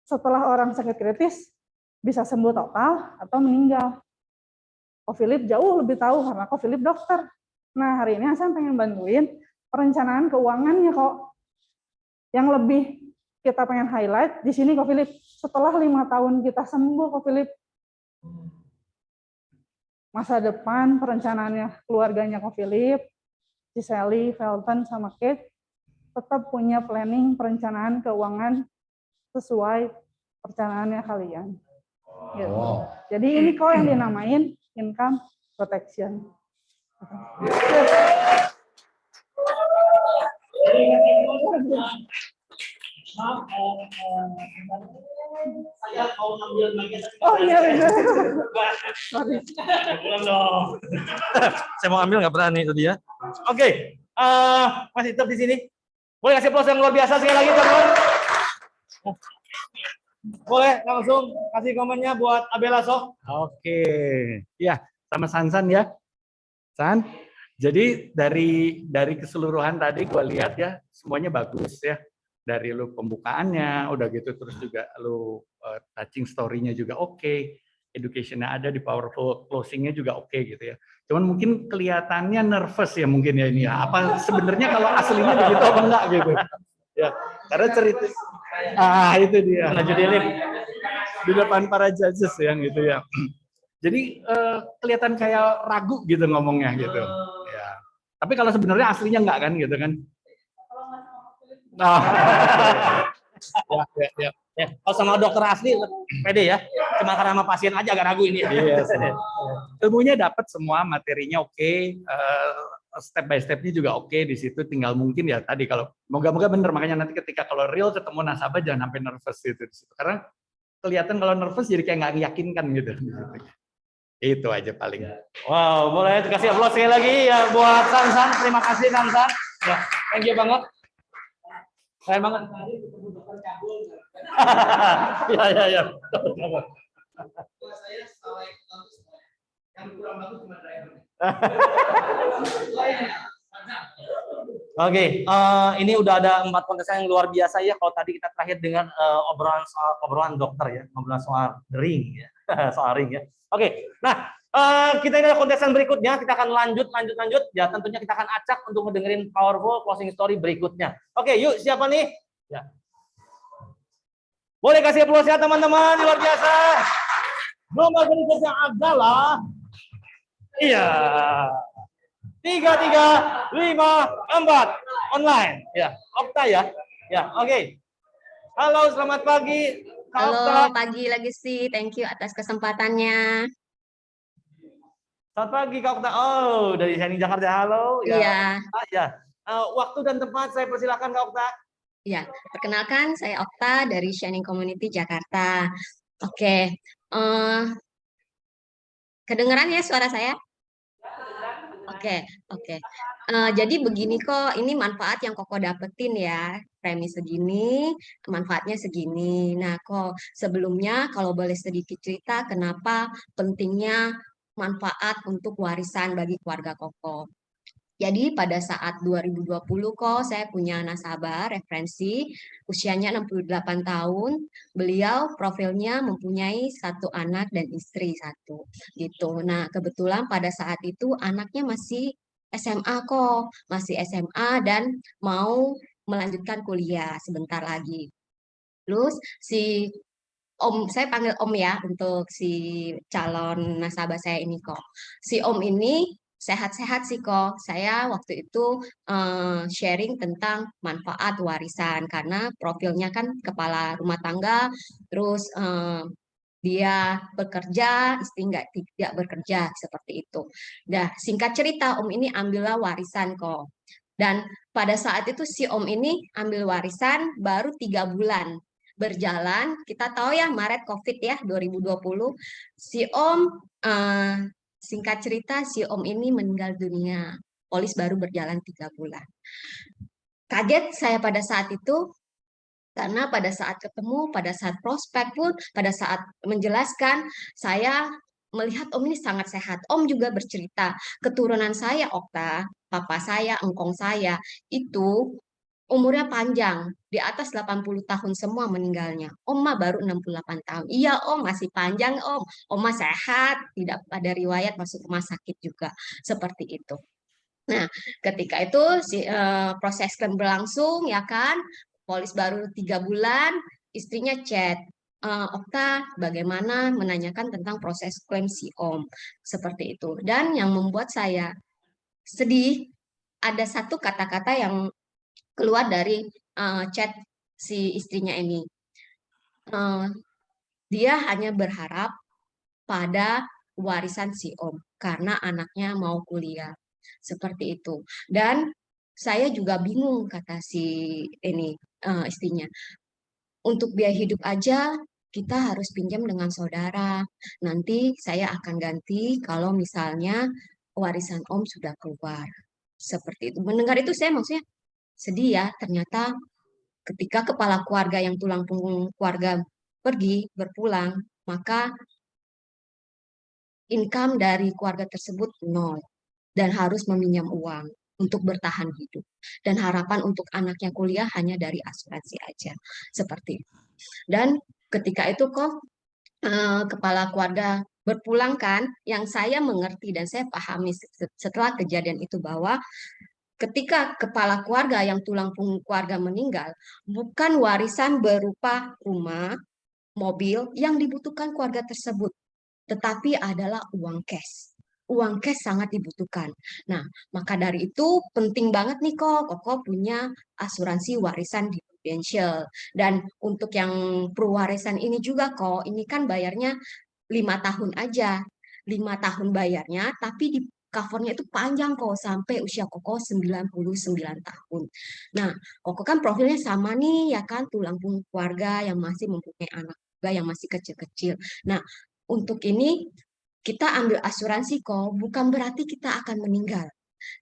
setelah orang sakit kritis bisa sembuh total atau meninggal. Kak Philip jauh lebih tahu karena Kak Philip dokter. Nah hari ini Hasan pengen bantuin perencanaan keuangannya kok. Yang lebih kita pengen highlight di sini Kak Philip, setelah 5 tahun kita sembuh Kak Philip, masa depan perencanaannya keluarganya Kak Philip, si Sally, Felton, sama Kate tetap punya planning perencanaan keuangan sesuai perencanaannya kalian. Gitu.
Wow.
Jadi ini kok yang dinamain income protection.
Saya mau ngambil bagian.
Oh iya benar. Sorry.
Pulang dong. Saya mau ambil nggak berani itu dia. Oke, masih tetap di sini. Boleh kasih aplaus yang luar biasa sekali lagi teman-teman. Boleh langsung kasih komennya buat Abela Sok.
Oke, ya sama Sansan ya, San. Jadi dari keseluruhan tadi gue lihat ya semuanya bagus ya. Dari lu pembukaannya, udah gitu terus juga lu touching story-nya juga oke. Education-nya ada, di powerful closing-nya juga oke gitu ya. Cuman mungkin kelihatannya nervous ya mungkin ya ini ya. Apa sebenarnya kalau aslinya begitu apa enggak gitu. Ya, karena cerita itu dia.
Nah, Judilip.
Di depan para judges yang gitu ya. Jadi kelihatan kayak ragu gitu ngomongnya gitu. Ya. Tapi kalau sebenarnya aslinya enggak kan gitu kan.
Ya. Kalau sama dokter asli pede ya. Cuma karena sama pasien aja agak ragu ini.
Iya. Ilmunya dapat semua, materinya oke, step by stepnya juga oke di situ. Tinggal mungkin ya tadi kalau moga-moga bener, makanya nanti ketika kalau real ketemu nasabah jangan sampai nervous gitu di situ. Karena kelihatan kalau nervous jadi kayak nggak meyakinkan gitu. Itu aja paling.
Wow, boleh dikasih aplaus sekali lagi ya buat Sansan. Terima kasih Sansan. Ya, thank you banget. Keren banget. Ya. Oke, ini udah ada 4 kontestan yang luar biasa ya. Kalau tadi kita terakhir dengan obrolan dokter ya, obrolan soal ring ya, soal ring ya. Oke, nah kita ini ada kontestan berikutnya. Kita akan lanjut. Ya, tentunya kita akan acak untuk mendengarin powerful closing story berikutnya. Oke, yuk siapa nih? Ya. Boleh kasih aplaus ya teman-teman, luar biasa. Nomor berikutnya adalah iya. 3354 online ya, Okta ya. Ya, oke. Halo, selamat pagi Kak Okta.
Halo, pagi lagi sih. Thank you atas kesempatannya.
Selamat pagi Kak Okta. Oh, dari Shining Jakarta. Halo. Ya.
Iya.
Ya. Waktu dan tempat saya persilakan Kak Okta.
Ya, perkenalkan saya Okta dari Shining Community Jakarta. Oke. Kedengeran ya suara saya? Oke. Jadi begini kok, ini manfaat yang Koko dapetin ya. Premi segini, manfaatnya segini. Nah, kok sebelumnya kalau boleh sedikit cerita kenapa pentingnya manfaat untuk warisan bagi keluarga Koko. Jadi pada saat 2020 kok saya punya nasabah referensi usianya 68 tahun. Beliau profilnya mempunyai 1 anak dan istri 1 gitu. Nah, kebetulan pada saat itu anaknya masih SMA kok, masih SMA dan mau melanjutkan kuliah sebentar lagi. Terus si Om, saya panggil Om ya untuk si calon nasabah saya ini kok. Si Om ini sehat-sehat sih kok. Saya waktu itu sharing tentang manfaat warisan karena profilnya kan kepala rumah tangga, terus dia bekerja, istri tidak bekerja seperti itu. Nah, singkat cerita Om ini ambillah warisan kok. Dan pada saat itu si Om ini ambil warisan baru 3 bulan berjalan. Kita tahu ya Maret COVID ya 2020. Si Om singkat cerita, si Om ini meninggal dunia. Polis baru berjalan 3 bulan. Kaget saya pada saat itu, karena pada saat ketemu, pada saat prospek pun, pada saat menjelaskan, saya melihat Om ini sangat sehat. Om juga bercerita, keturunan saya, Okta, papa saya, engkong saya, itu umurnya panjang, di atas 80 tahun semua meninggalnya. Oma baru 68 tahun. Iya Om, masih panjang Om. Oma sehat, tidak ada riwayat masuk rumah sakit juga. Seperti itu. Nah, ketika itu proses klaim berlangsung, ya kan, polis baru 3 bulan, istrinya chat, Okta bagaimana menanyakan tentang proses klaim si Om. Seperti itu. Dan yang membuat saya sedih, ada satu kata-kata yang keluar dari chat si istrinya ini. Dia hanya berharap pada warisan si Om karena anaknya mau kuliah. Seperti itu. Dan saya juga bingung kata si ini istrinya. Untuk biaya hidup aja kita harus pinjam dengan saudara. Nanti saya akan ganti kalau misalnya warisan Om sudah keluar. Seperti itu. Mendengar itu saya maksudnya sedih ya. Ternyata ketika kepala keluarga yang tulang punggung keluarga pergi, berpulang, maka income dari keluarga tersebut nol dan harus meminjam uang untuk bertahan hidup. Dan harapan untuk anaknya kuliah hanya dari asuransi aja. Seperti itu. Dan ketika itu kok kepala keluarga berpulang kan, yang saya mengerti dan saya pahami setelah kejadian itu bahwa ketika kepala keluarga yang tulang punggung keluarga meninggal, bukan warisan berupa rumah, mobil yang dibutuhkan keluarga tersebut, tetapi adalah uang cash. Uang cash sangat dibutuhkan. Nah, maka dari itu penting banget nih Koko punya asuransi warisan di Prudential. Dan untuk yang perwarisan ini juga ini kan bayarnya 5 tahun aja. 5 tahun bayarnya, tapi di covernya itu panjang sampai usia Koko 99 tahun. Nah, Koko kan profilnya sama nih ya kan, tulang punggung keluarga yang masih mempunyai anak juga yang masih kecil-kecil. Nah, untuk ini kita ambil asuransi bukan berarti kita akan meninggal.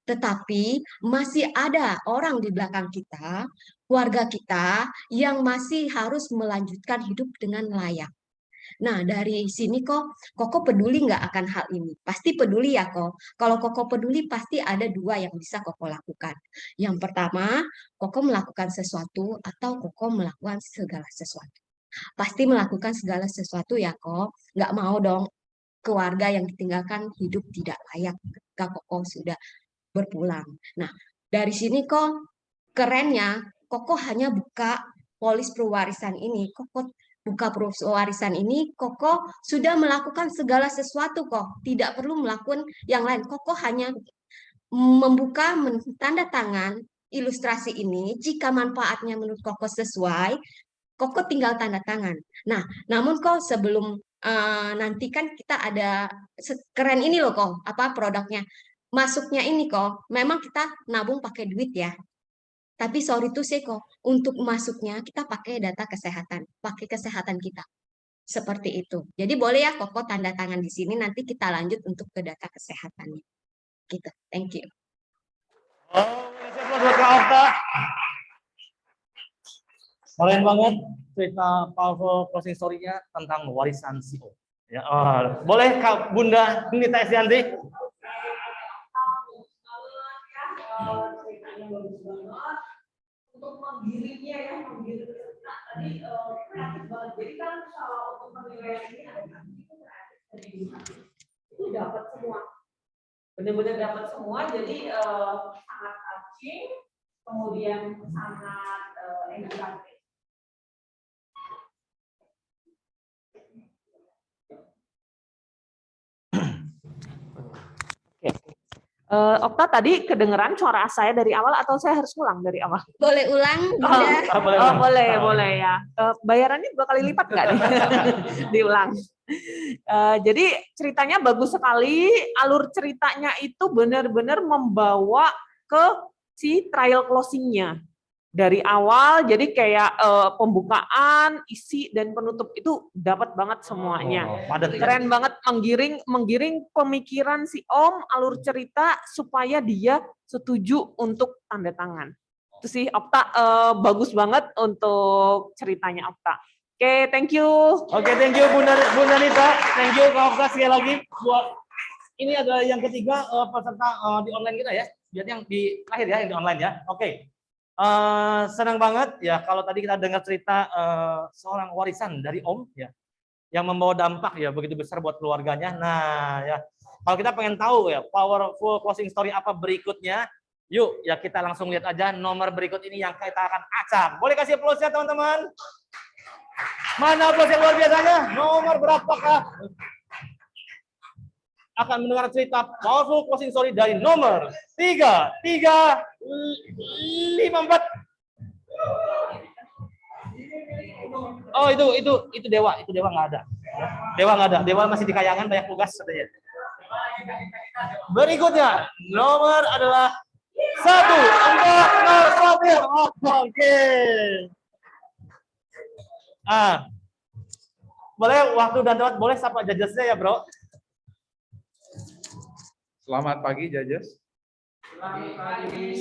Tetapi masih ada orang di belakang kita, keluarga kita, yang masih harus melanjutkan hidup dengan layak. Nah, dari sini Koko peduli nggak akan hal ini? Pasti peduli ya Kalau Koko peduli, pasti ada dua yang bisa Koko lakukan. Yang pertama, Koko melakukan sesuatu atau Koko melakukan segala sesuatu. Pasti melakukan segala sesuatu ya nggak mau dong keluarga yang ditinggalkan hidup tidak layak ketika Koko sudah berpulang. Nah, dari sini kerennya Koko hanya buka polis pewarisan ini. Koko buka pewarisan ini, Koko sudah melakukan segala sesuatu tidak perlu melakukan yang lain. Koko hanya membuka tanda tangan ilustrasi ini. Jika manfaatnya menurut Koko sesuai, Koko tinggal tanda tangan. Nah, namun sebelum nanti kan kita ada keren ini loh produknya. Masuknya ini memang kita nabung pakai duit ya. Tapi sorry tuh sih untuk masuknya kita pakai data kesehatan, pakai kesehatan kita. Seperti itu. Jadi boleh ya Koko tanda tangan di sini, nanti kita lanjut untuk ke data kesehatannya. Gitu. Thank you.
Keren banget cerita powerful closing story-nya tentang warisan CEO. Ya, boleh Kak Bunda Nita Estianti?
Untuk menggiringnya ya, menggiring tadi kreatif banget. Jadi kan untuk penilaian ini ada itu dapat semua, benar-benar dapat semua. Jadi sangat touching, kemudian sangat edukatif. Okta, tadi kedengeran suara saya dari awal atau saya harus ulang dari awal?
Boleh ulang, Bunda?
Boleh ya. Bayarannya 2 kali lipat nggak nih? Diulang. Jadi ceritanya bagus sekali, alur ceritanya itu benar-benar membawa ke si trial closing-nya. Dari awal, jadi kayak pembukaan, isi, dan penutup itu dapat banget semuanya. Keren banget, menggiring pemikiran si Om, alur cerita, supaya dia setuju untuk tanda tangan. Itu sih, Okta, bagus banget untuk ceritanya Okta. Oke, thank you.
Oke, thank you Bunda Nita. Thank you Kak Okta sekali lagi. Ini adalah yang ketiga peserta di online kita ya. Jadi yang di akhir ya, yang di online ya. Oke. Senang banget ya kalau tadi kita dengar cerita seorang warisan dari Om ya yang membawa dampak ya begitu besar buat keluarganya. Nah ya kalau kita pengen tahu ya powerful closing story apa berikutnya, yuk ya kita langsung lihat aja nomor berikut ini yang kita akan acak. Boleh kasih aplausnya teman-teman? Mana aplaus yang luar biasanya? Nomor berapakah? Akan mendengar cerita powerful closing story dari nomor 3354. Oh itu Dewa nggak ada. Dewa masih di Kayangan banyak tugas katanya. Berikutnya nomor adalah 1401. Oke. Boleh waktu dan tempat, boleh sapa judgesnya ya bro.
Selamat pagi, Judges.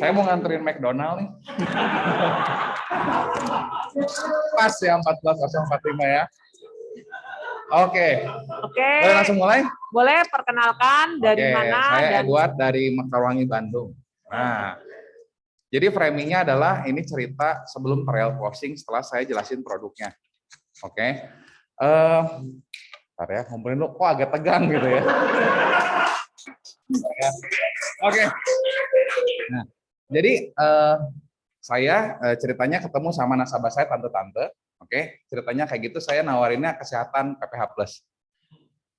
Saya mau nganterin McDonald nih. Pas ya 14.045 ya. Oke.
Oke.
Boleh langsung mulai?
Boleh perkenalkan dari
Oke,
mana
saya
dan
Edward dari Mekarwangi, Bandung. Nah, jadi framingnya adalah ini cerita sebelum trial closing setelah saya jelasin produknya. Oke. Bentar ya, ngumpulin lu kok agak tegang gitu ya. Oke. Nah, jadi saya ceritanya ketemu sama nasabah saya tante-tante. Oke, ceritanya kayak gitu, saya nawarinnya kesehatan PPH Plus.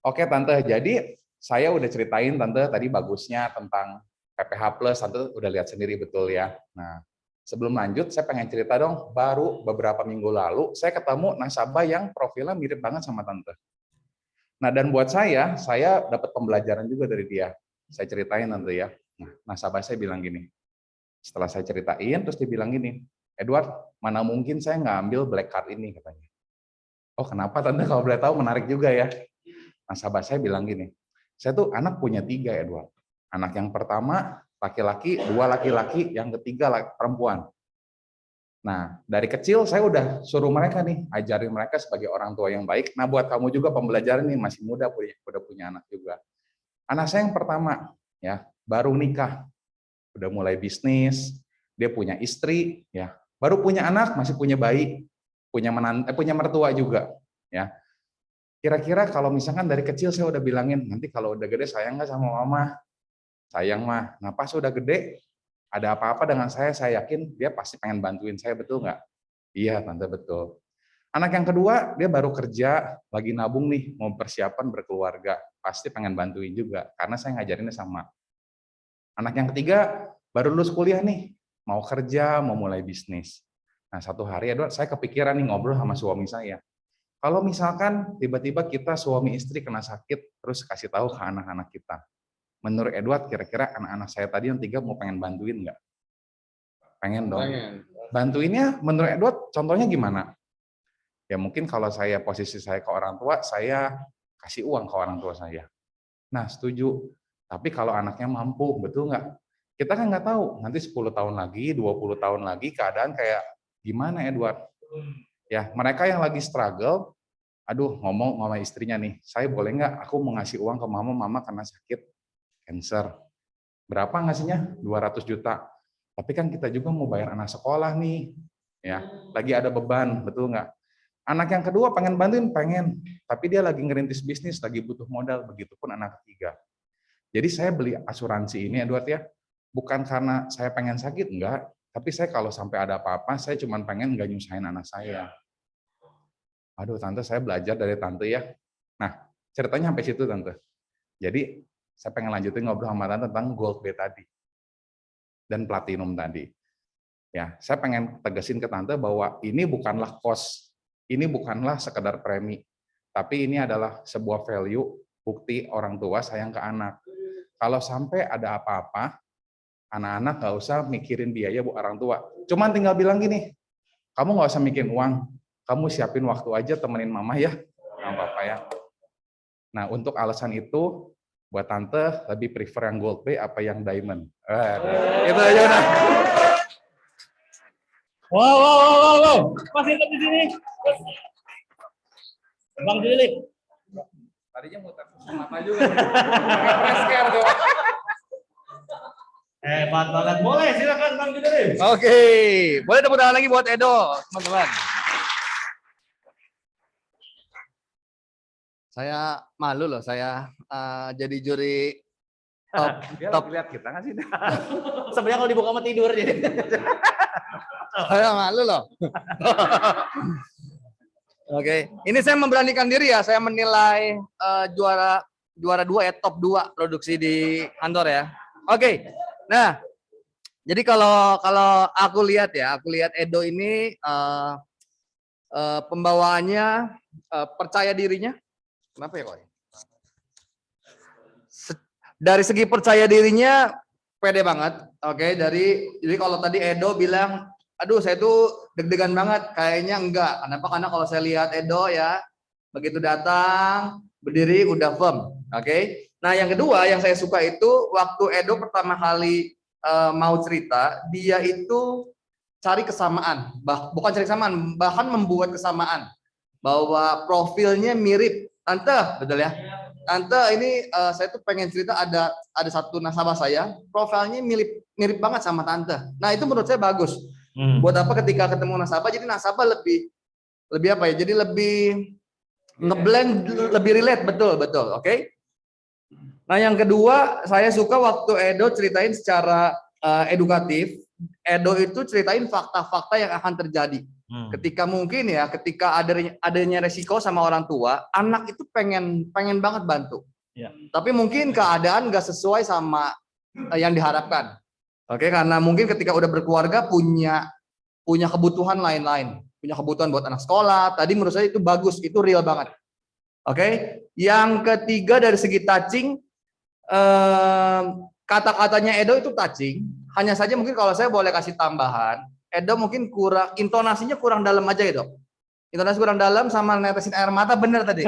Oke tante, jadi saya udah ceritain tante tadi bagusnya tentang PPH Plus, tante udah lihat sendiri betul ya. Nah, sebelum lanjut saya pengen cerita dong, baru beberapa minggu lalu saya ketemu nasabah yang profilnya mirip banget sama tante. Nah, dan buat saya dapat pembelajaran juga dari dia. Saya ceritain tante ya. Nah, nasabah saya bilang gini, setelah saya ceritain, terus dia bilang gini, Edward, mana mungkin saya nggak ambil black card ini, katanya. Oh, kenapa tante, kalau boleh tahu, menarik juga ya. Nasabah saya bilang gini, saya tuh anak punya 3, Edward. Anak yang pertama laki-laki, 2 laki-laki, yang ketiga perempuan. Nah, dari kecil saya udah suruh mereka nih, ajarin mereka sebagai orang tua yang baik. Nah, buat kamu juga pembelajaran nih, masih muda, udah punya anak juga. Anak saya yang pertama, ya, baru nikah, udah mulai bisnis, dia punya istri, ya, baru punya anak, masih punya bayi, punya mertua juga, ya. Kira-kira kalau misalkan dari kecil saya udah bilangin, nanti kalau udah gede sayang nggak sama mama? Sayang mah. Nah, pas udah gede, ada apa-apa dengan saya yakin dia pasti pengen bantuin saya, betul nggak? Iya, tante, betul. Anak yang kedua, dia baru kerja, lagi nabung nih, mau persiapan berkeluarga, pasti pengen bantuin juga, karena saya ngajarinnya sama. Anak yang ketiga, baru lulus kuliah nih, mau kerja, mau mulai bisnis. Nah, satu hari Edward, saya kepikiran nih ngobrol sama suami saya. Kalau misalkan tiba-tiba kita suami istri kena sakit, terus kasih tahu ke anak-anak kita. Menurut Edward, kira-kira anak-anak saya tadi yang 3 mau pengen bantuin nggak? Pengen dong. Bantuinnya menurut Edward, contohnya gimana? Ya mungkin kalau saya posisi saya ke orang tua, saya kasih uang ke orang tua saya. Nah, setuju. Tapi kalau anaknya mampu, betul nggak? Kita kan nggak tahu, nanti 10 tahun lagi, 20 tahun lagi, keadaan kayak gimana, Edward? Ya, mereka yang lagi struggle, aduh, ngomong sama istrinya nih, saya boleh nggak aku mau ngasih uang ke mama karena sakit cancer. Berapa ngasihnya? 200 juta. Tapi kan kita juga mau bayar anak sekolah nih. Ya, lagi ada beban, betul nggak? Anak yang kedua pengen bantuin, pengen. Tapi dia lagi ngerintis bisnis, lagi butuh modal, begitupun anak ketiga. Jadi saya beli asuransi ini, Edward ya, bukan karena saya pengen sakit, enggak. Tapi saya kalau sampai ada apa-apa, saya cuma pengen nggak nyusahin anak saya. Aduh, tante, saya belajar dari tante ya. Nah, ceritanya sampai situ, tante. Jadi, saya pengen lanjutin ngobrol sama tante tentang Gold B tadi. Dan Platinum tadi. Ya, saya pengen tegasin ke tante bahwa ini bukanlah cost, ini bukanlah sekedar premi, tapi ini adalah sebuah value, bukti orang tua sayang ke anak. Kalau sampai ada apa-apa, anak-anak nggak usah mikirin biaya buat orang tua. Cuman tinggal bilang gini, kamu nggak usah mikirin uang, kamu siapin waktu aja temenin mama ya, sama papa ya. Nah, untuk alasan itu, buat tante lebih prefer yang Gold Bay apa yang Diamond? Itu aja udah.
Wow. Masih tetap di sini. Bang Julip.
Tadinya muter mata juga. Pakai press care tuh.
Hebat banget. Boleh, silakan Bang Julip.
Oke, boleh tepuk tangan lagi buat Edo, teman-teman. Saya malu loh, saya jadi juri
Dia
top.
lagi lihat kita nggak sih?
Sebenarnya kalau dibuka sama tidur jadi.
Saya malu loh. Oke, ini saya memberanikan diri ya, saya menilai juara 2 ya, top 2 produksi di kantor ya. Oke, nah, jadi kalau aku lihat Edo ini pembawaannya percaya dirinya. Kenapa ya kok? Dari segi percaya dirinya pede banget. Oke, jadi kalau tadi Edo bilang, aduh saya tuh deg-degan banget, kayaknya enggak. Kenapa? Karena kalau saya lihat Edo ya, Begitu datang, berdiri udah firm. Oke. Nah, yang kedua yang saya suka itu waktu Edo pertama kali mau cerita, dia itu cari kesamaan, bukan cari kesamaan, bahkan membuat kesamaan bahwa profilnya mirip. Tante, betul ya? Tante, ini saya tuh pengen cerita ada satu nasabah saya, profilnya mirip banget sama tante. Nah, itu menurut saya bagus. Buat apa ketika ketemu nasabah, jadi nasabah lebih apa ya? Jadi lebih ngeblend, lebih relate, betul, oke? Nah, yang kedua, saya suka waktu Edo ceritain secara edukatif. Edo itu ceritain fakta-fakta yang akan terjadi. Ketika mungkin ya, ketika adanya resiko sama orang tua, anak itu pengen banget bantu.
Ya.
Tapi mungkin keadaan nggak sesuai sama yang diharapkan. Oke, karena mungkin ketika udah berkeluarga punya kebutuhan lain-lain, punya kebutuhan buat anak sekolah. Tadi menurut saya itu bagus, itu real banget. Oke, yang ketiga dari segi touching, kata-katanya Edo itu touching. Hanya saja mungkin kalau saya boleh kasih tambahan, Edo mungkin kurang, intonasinya kurang dalam aja Edo. Intonasi kurang dalam sama netesin air mata, bener tadi.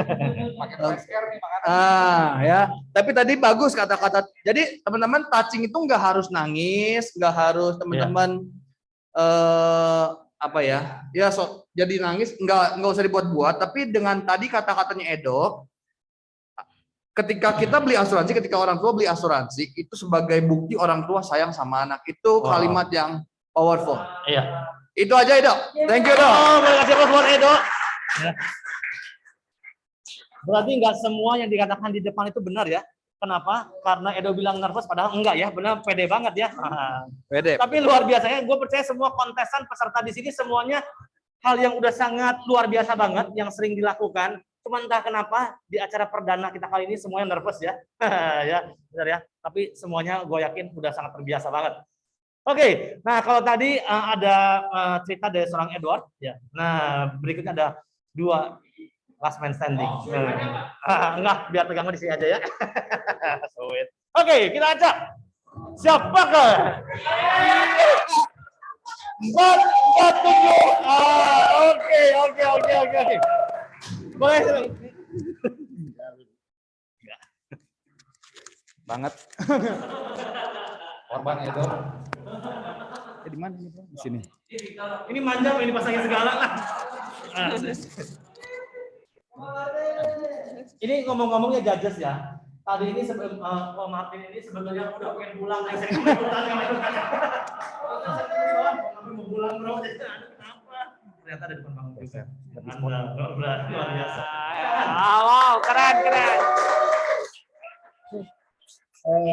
Ya. Tapi tadi bagus kata-kata. Jadi teman-teman, touching itu nggak harus nangis, nggak harus teman-teman apa ya? Ya jadi nangis, nggak usah dibuat-buat. Tapi dengan tadi kata-katanya Edo, ketika kita beli asuransi, ketika orang tua beli asuransi, itu sebagai bukti orang tua sayang sama anak. Itu kalimat yang powerful.
Iya.
Itu aja Edo. Thank you Edo.
Terima kasih buat Edo. Ya. Berarti nggak semua yang dikatakan di depan itu benar ya? Kenapa? Karena Edo bilang nervous, padahal enggak ya, benar pede banget ya.
Pede.
Tapi luar biasanya, gue percaya semua kontesan peserta di sini semuanya hal yang udah sangat luar biasa banget yang sering dilakukan. Cuma entah kenapa di acara perdana kita kali ini semuanya nervous ya, ya benar ya. Tapi semuanya gue yakin udah sangat terbiasa banget. Oke, nah kalau tadi ada cerita dari seorang Edward, ya. Nah berikutnya ada dua last man standing. Enggak, biar pegang di sini aja ya. Sweet. Oke, kita acak. Siapakah? 447. Oke. Boleh.
Banget. Korban itu. Di mana ini, Bro? Di sini.
Ini manja ini pasangin segala. Ini ngomong-ngomongnya judges ya. Tadi ini sebelum Martin ini sebenarnya udah pengen pulang dari saya mau pulang bro. Ternyata ada depan panggung juga. Luar biasa.
Wow, keren.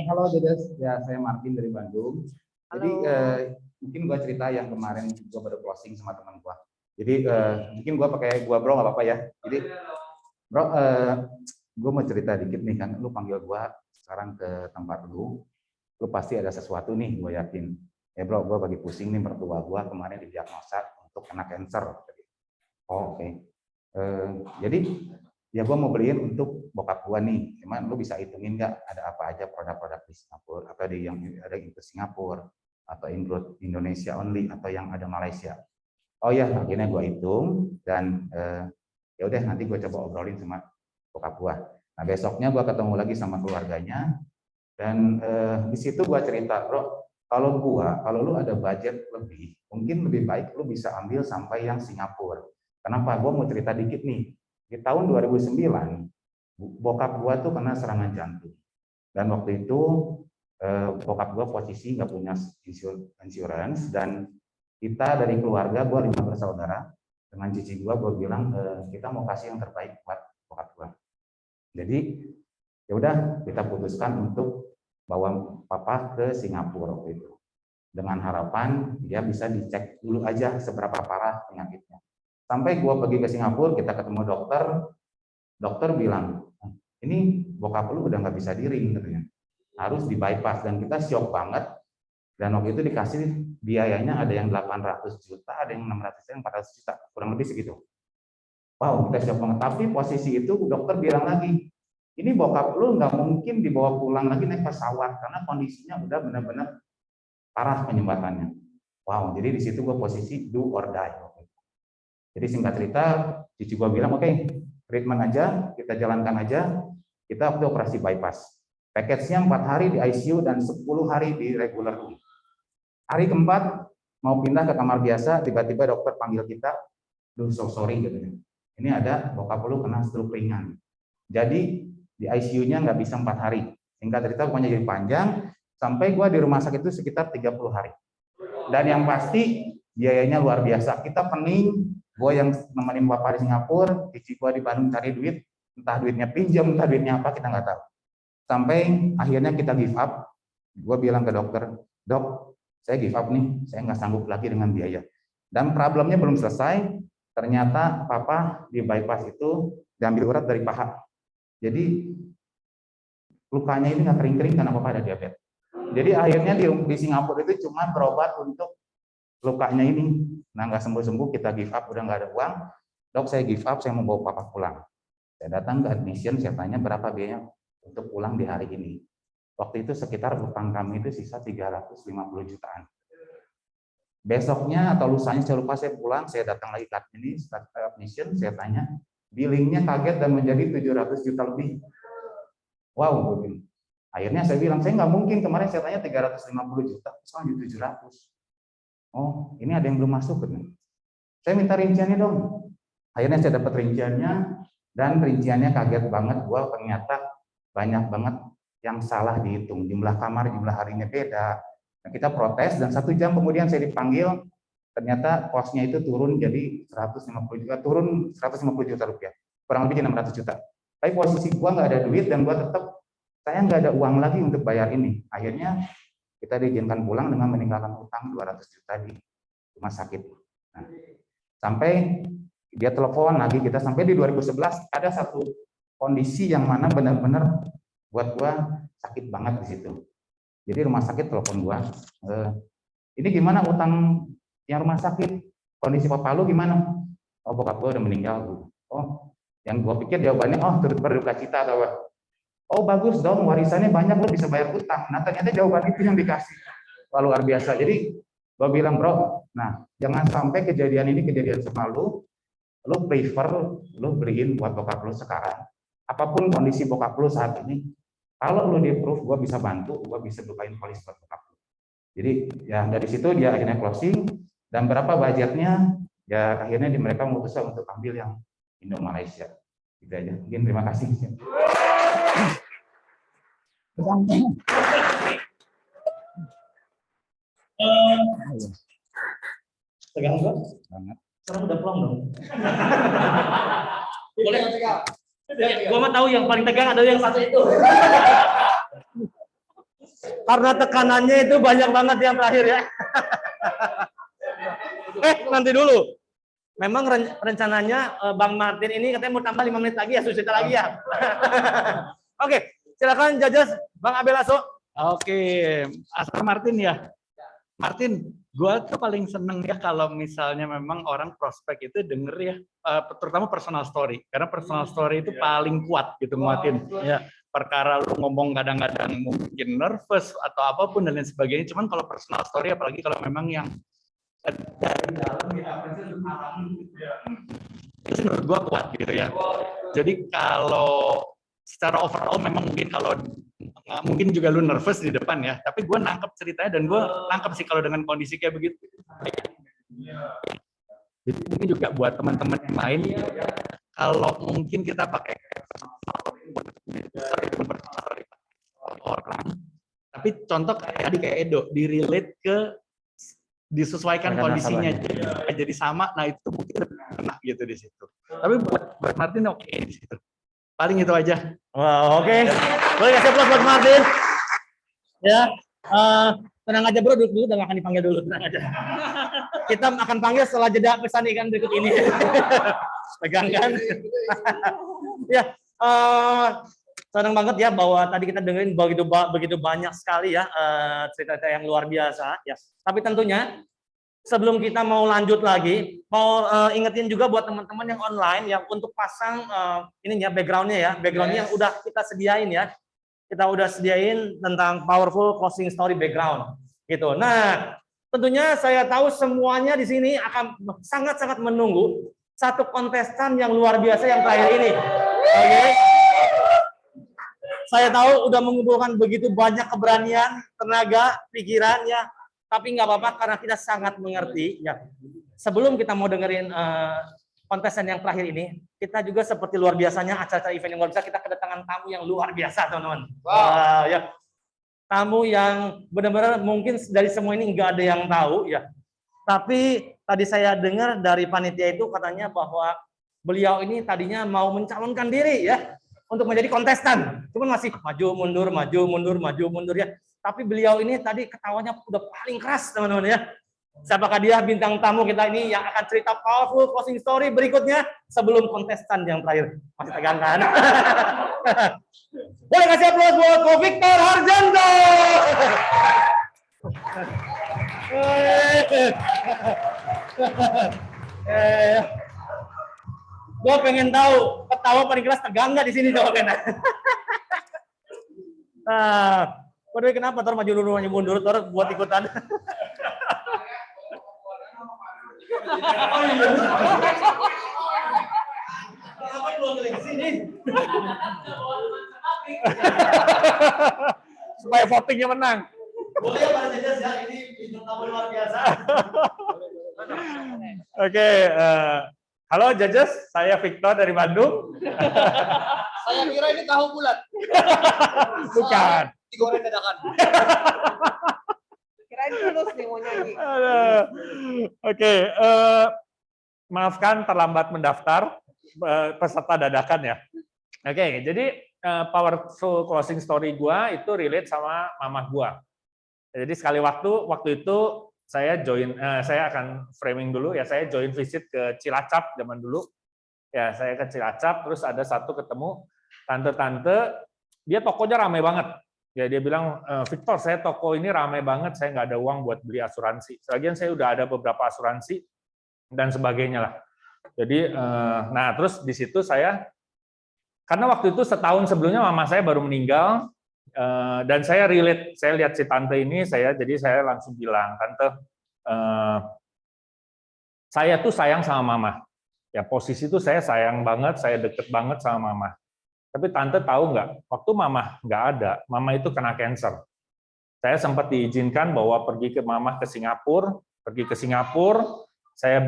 Halo Dedes, ya saya Martin dari Bandung. Jadi mungkin gua cerita yang kemarin gua baru closing sama teman gua. Jadi mungkin gua pakai gua bro nggak apa-apa ya. Jadi bro, gua mau cerita dikit nih kan. Lu panggil gua sekarang ke tempat lu pasti ada sesuatu nih, gua yakin. Ya bro, gua lagi pusing nih, mertua gua kemarin didiagnosa untuk kena cancer. Oh, oke. Jadi ya gue mau beliin untuk bokap gue nih, cuman lu bisa hitungin nggak ada apa aja produk-produk di Singapura atau di yang ada include Singapura atau include Indonesia only atau yang ada Malaysia. Oh ya, akhirnya gue hitung dan ya udah nanti gue coba obrolin sama bokap gue. Nah besoknya gue ketemu lagi sama keluarganya dan di situ gue cerita, bro, kalau lu ada budget lebih, mungkin lebih baik lu bisa ambil sampai yang Singapura. Kenapa? Gue mau cerita dikit nih. Di tahun 2009, bokap gua tuh kena serangan jantung. Dan waktu itu bokap gua posisi nggak punya insurance dan kita dari keluarga, gua 5 bersaudara, dengan cici gua bilang kita mau kasih yang terbaik buat bokap gua. Jadi ya udah kita putuskan untuk bawa papa ke Singapura waktu itu. Dengan harapan dia bisa dicek dulu aja seberapa parah penyakitnya. Sampai gua pergi ke Singapura, kita ketemu dokter bilang, ini bokap lu udah nggak bisa diring, katanya. Harus di bypass, dan kita shock banget. Dan waktu itu dikasih biayanya ada yang 800 juta, ada yang 600 juta, 400 juta, kurang lebih segitu. Wow, kita shock banget. Tapi posisi itu dokter bilang lagi, ini bokap lu nggak mungkin dibawa pulang lagi naik pesawat, karena kondisinya udah benar-benar parah penyembatannya. Wow, jadi di situ gua posisi do or die. Jadi singkat cerita, cici gua bilang, oke, treatment aja, kita jalankan aja, kita waktu operasi bypass. Package-nya 4 hari di ICU dan 10 hari di regular room. Hari keempat mau pindah ke kamar biasa, tiba-tiba dokter panggil kita, duh so sorry gitu. Ini ada bokap lu kena stroke ringan. Jadi di ICU-nya nggak bisa 4 hari. Singkat cerita pokoknya jadi panjang, sampai gua di rumah sakit itu sekitar 30 hari. Dan yang pasti biayanya luar biasa. Kita pening, gue yang nemenin bapak di Singapura, cici gue di Bandung cari duit, entah duitnya pinjam, entah duitnya apa, kita nggak tahu. Sampai akhirnya kita give up, gue bilang ke dokter, dok, saya give up nih, saya nggak sanggup lagi dengan biaya. Dan problemnya belum selesai, ternyata papa di bypass itu diambil urat dari paha. Jadi lukanya ini nggak kering-kering karena papa ada diabetes. Jadi akhirnya di Singapura itu cuma berobat untuk lukanya ini. Nah nggak sembuh-sembuh, kita give up, udah nggak ada uang. Dok, saya give up, saya mau bawa papa pulang. Saya datang ke admission, saya tanya berapa biaya untuk pulang di hari ini. Waktu itu sekitar utang kami itu sisa 350 jutaan. Besoknya atau lusanya saya lupa, saya pulang, saya datang lagi ke admission, saya tanya, billingnya kaget dan menjadi 700 juta lebih. Wow, begini. Akhirnya saya bilang, saya nggak mungkin, kemarin saya tanya 350 juta, soalnya 700. Oh, ini ada yang belum masuk. Saya minta rinciannya dong. Akhirnya saya dapat rinciannya, dan rinciannya kaget banget, gua ternyata banyak banget yang salah dihitung. Jumlah kamar, jumlah harinya beda. Nah, kita protes, dan 1 jam kemudian saya dipanggil, ternyata kosnya itu turun jadi 150 juta, turun 150 juta rupiah. Kurang lebih 600 juta. Tapi posisi gua nggak ada duit, dan gua tetap saya nggak ada uang lagi untuk bayar ini. Akhirnya kita diizinkan pulang dengan meninggalkan utang 200 juta di rumah sakit. Nah, sampai dia telepon lagi kita, sampai di 2011 ada satu kondisi yang mana benar-benar buat gua sakit banget di situ. Jadi rumah sakit telepon gua, ini gimana utang yang rumah sakit? Kondisi papa lu gimana? Oh, bokap gua udah meninggal. Oh, yang gua pikir jawabannya, oh turut berduka cita atau apa? Oh bagus dong, warisannya banyak, lo bisa bayar utang. Nah ternyata jawaban itu yang dikasih. Wah, luar biasa. Jadi gue bilang, bro, nah jangan sampai kejadian ini kejadian sama lo prefer lo beliin buat bokap lo sekarang. Apapun kondisi bokap lo saat ini, kalau lo di approve, gue bisa bantu, gue bisa bukain polis buat bokap lo. Jadi ya dari situ dia akhirnya closing, dan berapa budgetnya, ya akhirnya mereka memutuskan untuk ambil yang Indo Malaysia. Gitu aja. Mungkin terima kasih.
Tegang nggak?
Banget.
Sekarang udah plong dong. Boleh. Gua mah tahu yang paling tegang ada yang satu itu. Karena tekanannya itu banyak banget yang terakhir ya. Nanti dulu. Memang rencananya Bang Martin ini katanya mau tambah 5 menit lagi ya, susita lagi ya. Oke, silakan Jajas, Bang Abel Aso.
Oke, Asal Martin ya. Martin, gua tuh paling seneng ya kalau misalnya memang orang prospek itu denger ya, terutama personal story. Karena personal story itu paling kuat gitu nguatin. Ya, perkara lu ngomong kadang-kadang mungkin nervous atau apapun dan lain sebagainya. Cuman kalau personal story, apalagi kalau memang yang dari dalam ya, itu menurut gua kuat gitu ya. Jadi kalau secara overall memang mungkin kalau mungkin juga lu nervous di depan ya, tapi gue nangkep ceritanya dan gue nangkep sih kalau dengan kondisi kayak begitu. Jadi mungkin juga buat teman-teman yang lain, kalau mungkin kita pakai orang, tapi contoh kayak Edo, direlate ke disesuaikan kondisinya jadi sama, nah itu mungkin kena gitu di situ. Tapi buat Martin oke di situ. Paling itu aja.
Wow, oke. Boleh kasih aplaus buat Martin. Ya, tenang aja bro, dulu udah akan dipanggil dulu, tenang aja. Kita akan panggil setelah jeda pesan ikan berikut ini. Pegang kan? Ya, senang banget ya bahwa tadi kita dengerin begitu banyak sekali ya cerita-cerita yang luar biasa ya. Tapi tentunya sebelum kita mau lanjut lagi, mau ingetin juga buat teman-teman yang online yang untuk pasang ininya backgroundnya ya, backgroundnya yang udah kita sediain ya. Kita udah sediain tentang powerful closing story background gitu. Nah, tentunya saya tahu semuanya di sini akan sangat-sangat menunggu satu kontestan yang luar biasa yang terakhir ini. Oke. Saya tahu udah mengumpulkan begitu banyak keberanian, tenaga, pikiran ya. Tapi nggak apa-apa karena kita sangat mengerti ya. Sebelum kita mau dengerin kontestan yang terakhir ini, kita juga seperti luar biasanya acara event yang luar biasa, kita kedatangan tamu yang luar biasa, teman-teman. Wow. Ya. Tamu yang benar-benar mungkin dari semua ini nggak ada yang tahu ya. Tapi tadi saya dengar dari panitia itu katanya bahwa beliau ini tadinya mau mencalonkan diri ya untuk menjadi kontestan. Cuman masih maju mundur, maju mundur, maju mundur ya. Tapi beliau ini tadi ketawanya udah paling keras, teman-teman ya. Siapakah dia bintang tamu kita ini yang akan cerita powerful closing story berikutnya sebelum kontestan yang terakhir. Masih tegang kan? Boleh kasih aplaus buat Ko Victor Harjanto. Gue pengen tahu ketawa paling keras tegang nggak di sini jawabannya. Nah, waduh kenapa Tor maju dulu maju mundur Tor buat ikutan. Oh iya. Kenapa belum ke sini?
Supaya votingnya menang.
Boleh ya Pak Jajas ya, ini bintang tamu luar biasa.
Oke, halo Jajas, saya Victor dari Bandung.
Saya kira ini tahu bulat.
Bukan.
Digoreng dadakan.
Kirain tulus nih mau nyanyi.
Oke, maafkan terlambat mendaftar peserta dadakan ya. Oke, jadi powerful closing story gua itu relate sama mamah gua. Jadi sekali waktu itu saya saya akan framing dulu ya, saya join visit ke Cilacap zaman dulu. Ya, saya ke Cilacap, terus ada satu ketemu tante-tante, dia tokonya ramai banget. Ya, dia bilang, Victor, saya toko ini ramai banget, saya nggak ada uang buat beli asuransi. Sebagian saya udah ada beberapa asuransi dan sebagainya lah. Jadi, nah terus di situ saya, karena waktu itu setahun sebelumnya mama saya baru meninggal, dan saya relate, saya lihat si tante ini, jadi saya langsung bilang, tante, saya tuh sayang sama mama. Ya posisi itu saya sayang banget, saya deket banget sama mama. Tapi tante tahu nggak, waktu mama nggak ada, mama itu kena cancer. Saya sempat diizinkan bahwa pergi ke Singapura, saya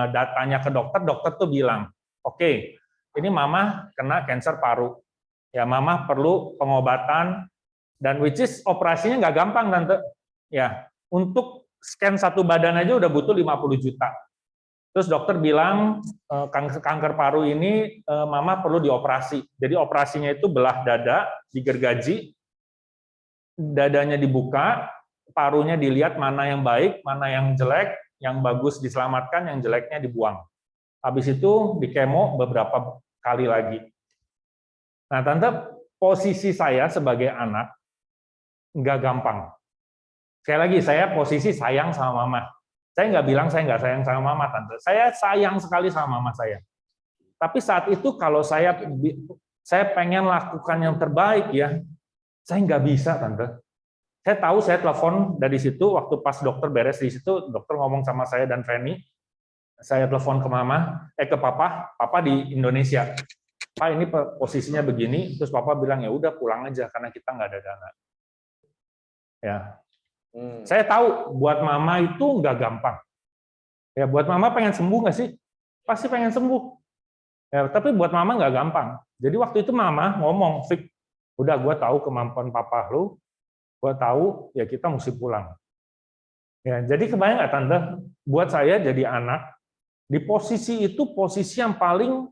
datanya ke dokter tuh bilang, oke, ini mama kena cancer paru. Ya, mama perlu pengobatan dan which is operasinya nggak gampang, tante. Ya, untuk scan satu badan aja udah butuh 50 juta. Terus dokter bilang kanker paru ini mama perlu dioperasi. Jadi operasinya itu belah dada, digergaji, dadanya dibuka, parunya dilihat mana yang baik, mana yang jelek, yang bagus diselamatkan, yang jeleknya dibuang. Habis itu dikemo beberapa kali lagi. Nah, tante, posisi saya sebagai anak nggak gampang. Sekali lagi, saya posisi sayang sama mama. Saya nggak bilang saya nggak sayang sama mama, tante. Saya sayang sekali sama mama saya. Tapi saat itu kalau saya pengen lakukan yang terbaik ya, saya nggak bisa, tante. Saya tahu, saya telepon dari situ, waktu pas dokter beres di situ, dokter ngomong sama saya dan Feni, saya telepon ke papa di Indonesia. Pak, ini posisinya begini, terus papa bilang ya udah pulang aja karena kita nggak ada dana. Ya, saya tahu buat mama itu nggak gampang. Ya, buat mama pengen sembuh nggak sih? Pasti pengen sembuh. Ya, tapi buat mama nggak gampang. Jadi waktu itu mama ngomong, Vic, udah gue tahu kemampuan papa lu, gue tahu ya kita mesti pulang. Ya, jadi kebayang nggak tante? Buat saya jadi anak di posisi itu posisi yang paling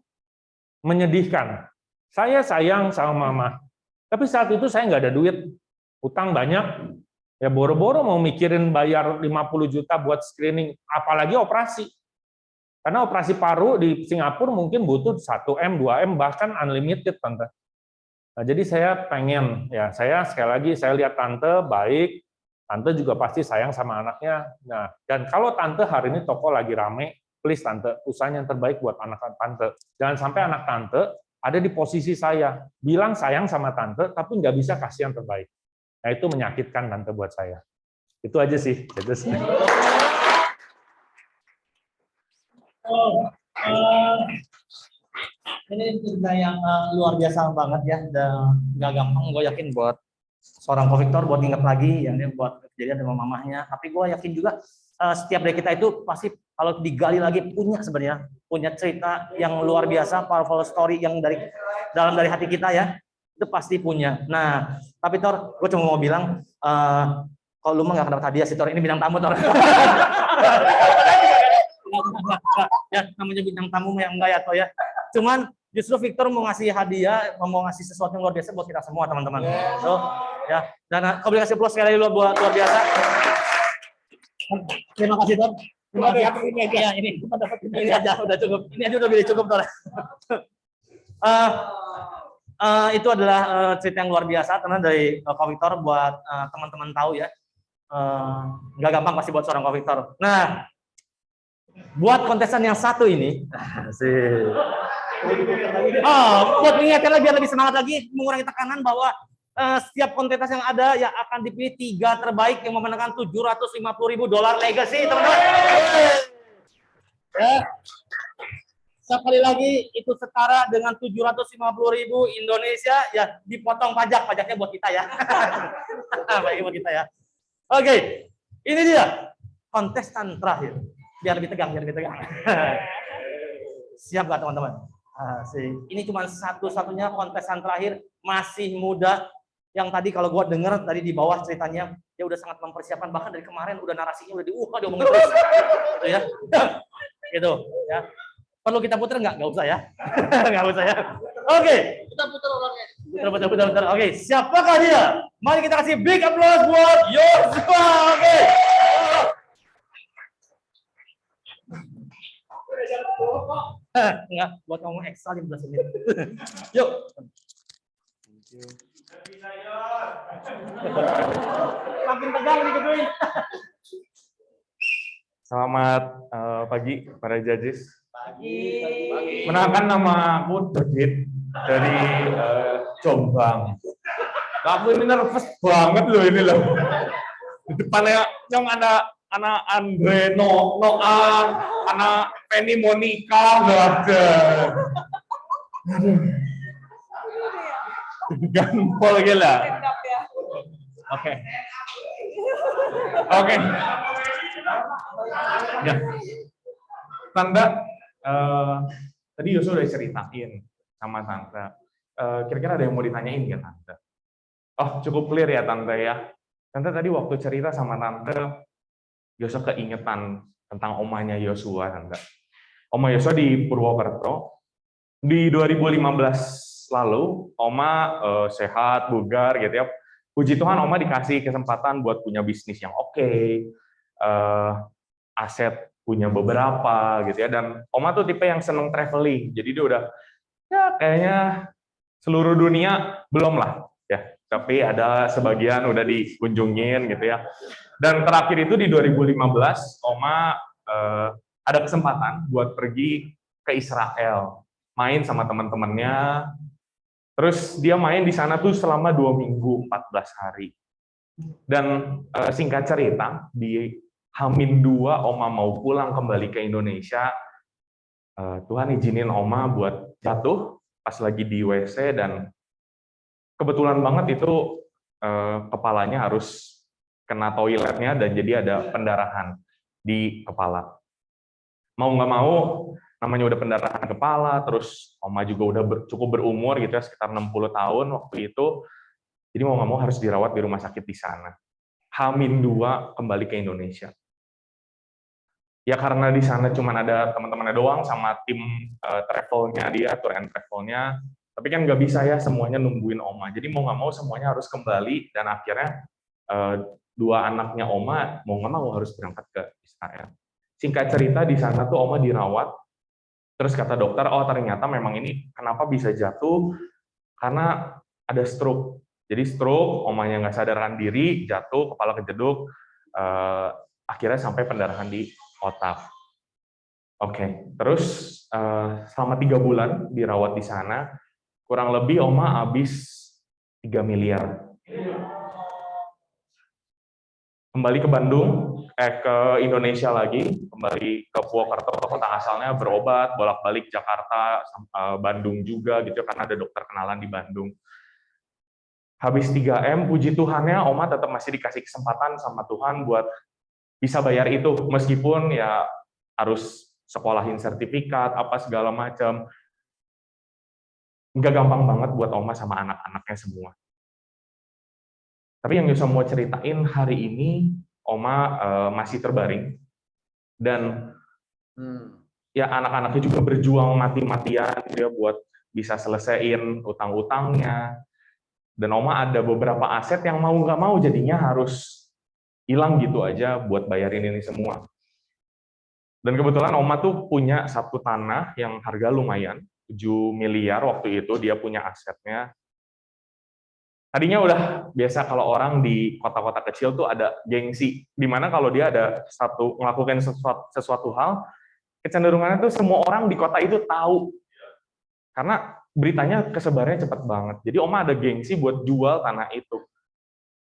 menyedihkan. Saya sayang sama mama, tapi saat itu saya nggak ada duit, utang banyak, ya boro-boro mau mikirin bayar 50 juta buat screening, apalagi operasi. Karena operasi paru di Singapura mungkin butuh 1M, 2M, bahkan unlimited, tante. Nah, jadi saya pengen, ya saya sekali lagi, saya lihat tante baik, tante juga pasti sayang sama anaknya. Nah, dan kalau tante hari ini toko lagi rame, please tante, usaha yang terbaik buat anak tante. Jangan sampai anak tante ada di posisi saya, bilang sayang sama tante, tapi nggak bisa kasih yang terbaik. Nah, itu menyakitkan tante buat saya. Itu aja sih.
Ini cerita yang luar biasa banget ya, dan nggak gampang. Gue yakin buat seorang Victor buat ingat lagi yang dia buat kejadian dengan mamahnya. Tapi gue yakin juga setiap dari kita itu pasti kalau digali lagi sebenarnya punya cerita yang luar biasa, powerful story yang dari dalam dari hati kita ya, itu pasti punya. Nah, tapi Tor, gue cuma mau bilang kalau lu mah nggak dapat hadiah sih Tor, ini bintang tamu Tor. Ya namanya bintang tamu yang enggak ya Tor ya. Cuman justru Victor mau ngasih hadiah, mau ngasih sesuatu yang luar biasa buat kita semua teman-teman. So, ya. Dan komunikasi plus sekali lagi luar biasa. Terima kasih Tor. Terima kasih. Ini aja ya, ini aja udah cukup. Ini aja udah cukup Tor. Itu adalah cerita yang luar biasa teman dari Ko Victor buat teman-teman tahu ya. Nggak gampang pasti buat seorang Ko Victor. Nah, buat kontestan yang satu ini, buat mengingatkan lagi biar lebih semangat lagi, mengurangi tekanan bahwa setiap kontestan yang ada ya akan dipilih 3 terbaik yang memenangkan $750.000 legacy, teman-teman. Ya. Sekali lagi itu setara dengan 750.000 Indonesia ya, dipotong pajaknya buat kita ya. Baik buat kita ya. Oke, ini dia kontestan terakhir. Biar lebih tegang. Siap gak teman-teman? Ini cuma satu-satunya kontestan terakhir, masih muda. Yang tadi kalau gua dengar tadi di bawah ceritanya, dia udah sangat mempersiapkan, bahkan dari kemarin udah narasinya udah diomongin terus. Gitu ya. Gitu ya. Perlu kita putar nggak? Nggak usah ya. Nggak usah ya. Oke. Kita putar orangnya. Putar. Oke. Siapakah dia? Mari kita kasih big applause buat Yosua. Oke. Enggak, buat ngomong ekstra 15 menit. Yuk. Makin tegang nih Keduin.
Selamat pagi para judges.
Pagi.
Menangkan nama aku Degit dari Jombang. Aku ini nervous banget loh ini loh. Di depannya yang anak Andre Noah, anak Penny Monica nggak ada. Gampol gila. Oke. Ya. Tante, tadi Yosua udah ceritain sama Tante. Kira-kira ada yang mau ditanyain nggak Tante? Oh, cukup clear ya Tante ya. Tante tadi waktu cerita sama Tante, Yosua keingetan tentang omanya Yosua, Tante. Oma Yosua di Purwokerto. Di 2015 lalu, Oma sehat, bugar gitu ya. Puji Tuhan, Oma dikasih kesempatan buat punya bisnis yang oke, aset punya beberapa gitu ya. Dan Oma tuh tipe yang seneng traveling, jadi dia udah ya kayaknya seluruh dunia belum lah ya, tapi ada sebagian udah dikunjungin gitu ya. Dan terakhir itu di 2015 Oma ada kesempatan buat pergi ke Israel, main sama teman-temannya. Terus dia main di sana tuh selama 2 minggu 14 hari. Dan singkat cerita di H-2 Oma mau pulang kembali ke Indonesia, Tuhan izinin Oma buat jatuh pas lagi di WC, dan kebetulan banget itu kepalanya harus kena toiletnya dan jadi ada pendarahan di kepala. Mau nggak mau, namanya udah pendarahan kepala, terus Oma juga udah cukup berumur gitu ya, sekitar 60 tahun waktu itu. Jadi mau nggak mau harus dirawat di rumah sakit di sana. H-2 kembali ke Indonesia. Ya karena di sana cuma ada teman-temannya doang sama tim travelnya dia, tour and travelnya. Tapi kan nggak bisa ya semuanya nungguin Oma. Jadi mau nggak mau semuanya harus kembali, dan akhirnya 2 anaknya Oma mau nggak mau harus berangkat ke Israel. Singkat cerita di sana tuh Oma dirawat. Terus kata dokter, oh ternyata memang ini kenapa bisa jatuh karena ada stroke. Jadi stroke, Omanya nggak sadarkan diri, jatuh, kepala kejeduk, akhirnya sampai pendarahan di otak. Oke, terus selama 3 bulan dirawat di sana, kurang lebih Oma habis 3 miliar. Kembali ke Bandung, ke Indonesia lagi, kembali ke Purwokerto, ke kota asalnya, berobat, bolak-balik Jakarta, Bandung juga gitu, karena ada dokter kenalan di Bandung. Habis 3M, puji Tuhannya, Oma tetap masih dikasih kesempatan sama Tuhan buat bisa bayar itu, meskipun ya harus sekolahin sertifikat, apa segala macam. Nggak gampang banget buat Oma sama anak-anaknya semua. Tapi yang Yosua mau ceritain hari ini, Oma masih terbaring, dan ya anak-anaknya juga berjuang mati-matian dia buat bisa selesaiin utang-utangnya. Dan Oma ada beberapa aset yang mau nggak mau jadinya harus hilang gitu aja buat bayarin ini semua. Dan kebetulan Oma tuh punya satu tanah yang harga lumayan, 7 miliar waktu itu dia punya asetnya. Tadinya udah biasa kalau orang di kota-kota kecil tuh ada gengsi, dimana kalau dia ada melakukan sesuatu hal, kecenderungannya tuh semua orang di kota itu tahu. Karena beritanya kesebarannya cepat banget. Jadi Oma ada gengsi buat jual tanah itu.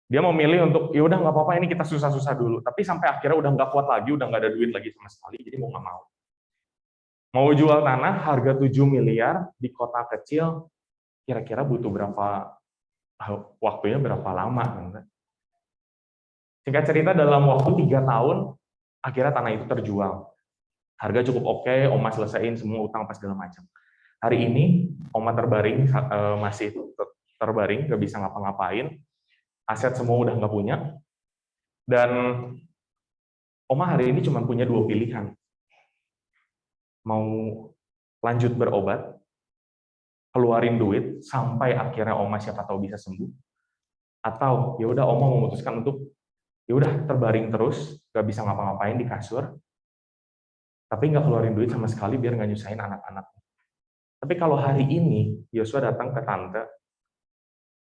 Dia memilih untuk, ya udah nggak apa-apa ini kita susah-susah dulu. Tapi sampai akhirnya udah nggak kuat lagi, udah nggak ada duit lagi sama sekali, jadi mau nggak mau. Mau jual tanah harga 7 miliar di kota kecil, kira-kira butuh berapa, waktunya berapa lama. Singkat cerita dalam waktu 3 tahun, akhirnya tanah itu terjual. Harga cukup oke, Oma selesaiin semua utang pas segala macam. Hari ini Oma terbaring, masih terbaring, nggak bisa ngapa-ngapain, aset semua udah nggak punya, dan Oma hari ini cuma punya 2 pilihan. Mau lanjut berobat, keluarin duit sampai akhirnya Oma siapa tahu bisa sembuh, atau ya udah Oma memutuskan untuk ya udah terbaring terus, nggak bisa ngapa-ngapain di kasur, tapi nggak keluarin duit sama sekali biar nggak nyusahin anak-anak. Tapi kalau hari ini Yosua datang ke tante,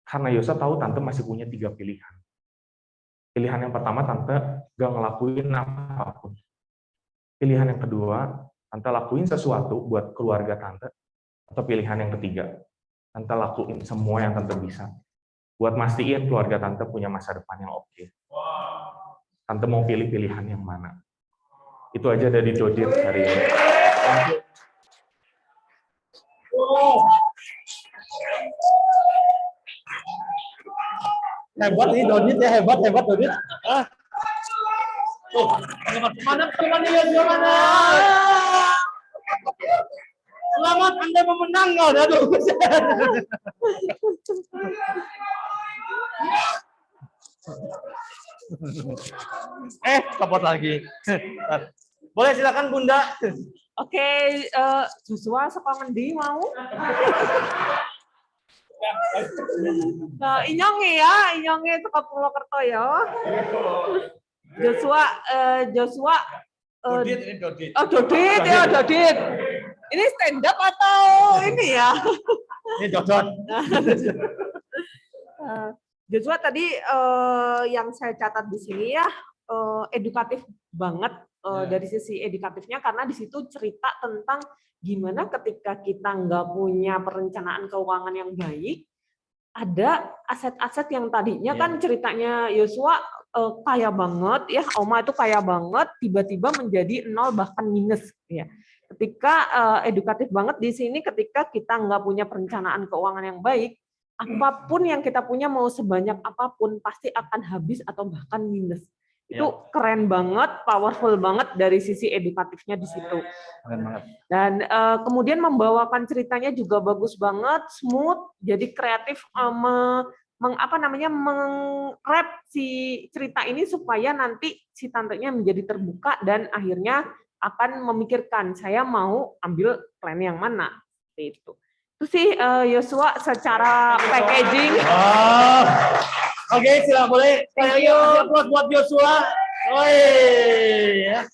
karena Yosua tahu tante masih punya 3 pilihan. Pilihan yang pertama, tante nggak ngelakuin apapun. Pilihan yang kedua, tante lakuin sesuatu buat keluarga tante. Atau pilihan yang ketiga, tante lakuin semua yang tante bisa buat mastiin keluarga tante punya masa depan yang oke. Tante mau pilih pilihan yang mana? Itu aja dari Dodit hari ini.
Hebat nih Dodit ya, hebat Dodit. Mana temannya Yosua mana? Selamat Anda memenang kau. Aduh. Kapot lagi. Boleh silakan Bunda.
Oke, Joshua suka ngendi mau? Nah, inyonge suka Purwokerto ya. Joshua.
Dodit ini Dodit.
Oh, Dodit. Ini stand up atau ini ya?
Ini Dodot.
Joshua tadi yang saya catat di sini ya, edukatif banget dari sisi edukatifnya, karena di situ cerita tentang gimana ketika kita nggak punya perencanaan keuangan yang baik, ada aset-aset yang tadinya kan ceritanya Yosua kaya banget ya, Oma itu kaya banget, tiba-tiba menjadi 0 bahkan minus ya. Ketika edukatif banget di sini, ketika kita nggak punya perencanaan keuangan yang baik, apapun yang kita punya mau sebanyak apapun pasti akan habis atau bahkan minus. Itu keren banget, powerful banget dari sisi edukatifnya di situ.
Keren banget.
Dan kemudian membawakan ceritanya juga bagus banget, smooth, jadi kreatif, mengrap si cerita ini supaya nanti si tantenya menjadi terbuka dan akhirnya akan memikirkan saya mau ambil plan yang mana. Seperti itu. Itu sih Yosua secara packaging.
Oke, silakan boleh. Buat Yosua. Ya.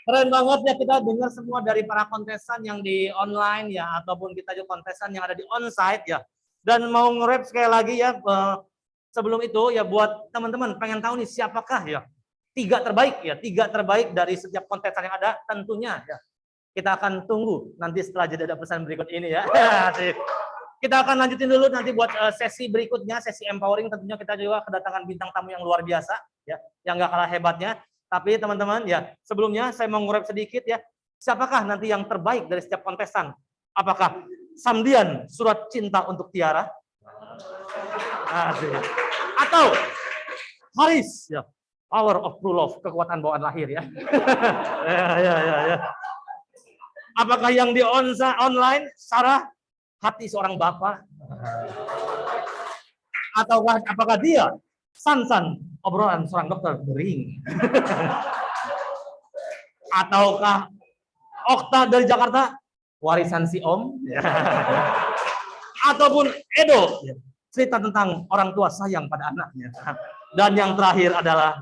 Keren banget ya, kita dengar semua dari para kontestan yang di online ya, ataupun kita juga kontestan yang ada di onsite ya. Dan mau nge-rap sekali lagi ya, sebelum itu ya buat teman-teman pengen tahu nih siapakah ya 3 terbaik dari setiap kontestan yang ada, tentunya ya. Kita akan tunggu nanti setelah jeda pesan berikut ini ya. Asik. kita akan lanjutin dulu nanti buat sesi berikutnya, sesi empowering. Tentunya kita juga kedatangan bintang tamu yang luar biasa, ya, yang nggak kalah hebatnya. Tapi teman-teman, ya, sebelumnya saya mau ngurep sedikit ya. Siapakah nanti yang terbaik dari setiap kontestan? Apakah Samdian, Surat Cinta untuk Tiara? Atau Haris, ya, Power of True Love, kekuatan bawaan lahir ya. Ya. Apakah yang di online, Sarah, hati seorang bapak? Ataukah apakah dia San, obrolan seorang dokter bering? Ataukah Okta dari Jakarta, warisan si Om? Ataupun Edo, cerita tentang orang tua sayang pada anaknya. Dan yang terakhir adalah,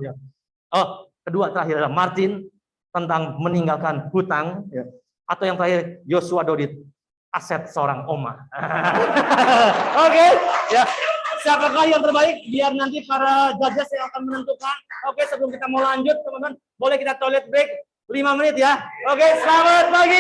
kedua terakhir adalah Martin tentang meninggalkan hutang, ya. Atau yang terakhir Joshua Dodit, aset seorang oma. Oke, ya. Siapakah yang terbaik? Biar nanti para judges yang akan menentukan. Oke, sebelum kita mau lanjut, teman-teman, boleh kita toilet break 5 menit ya. Oke, selamat pagi.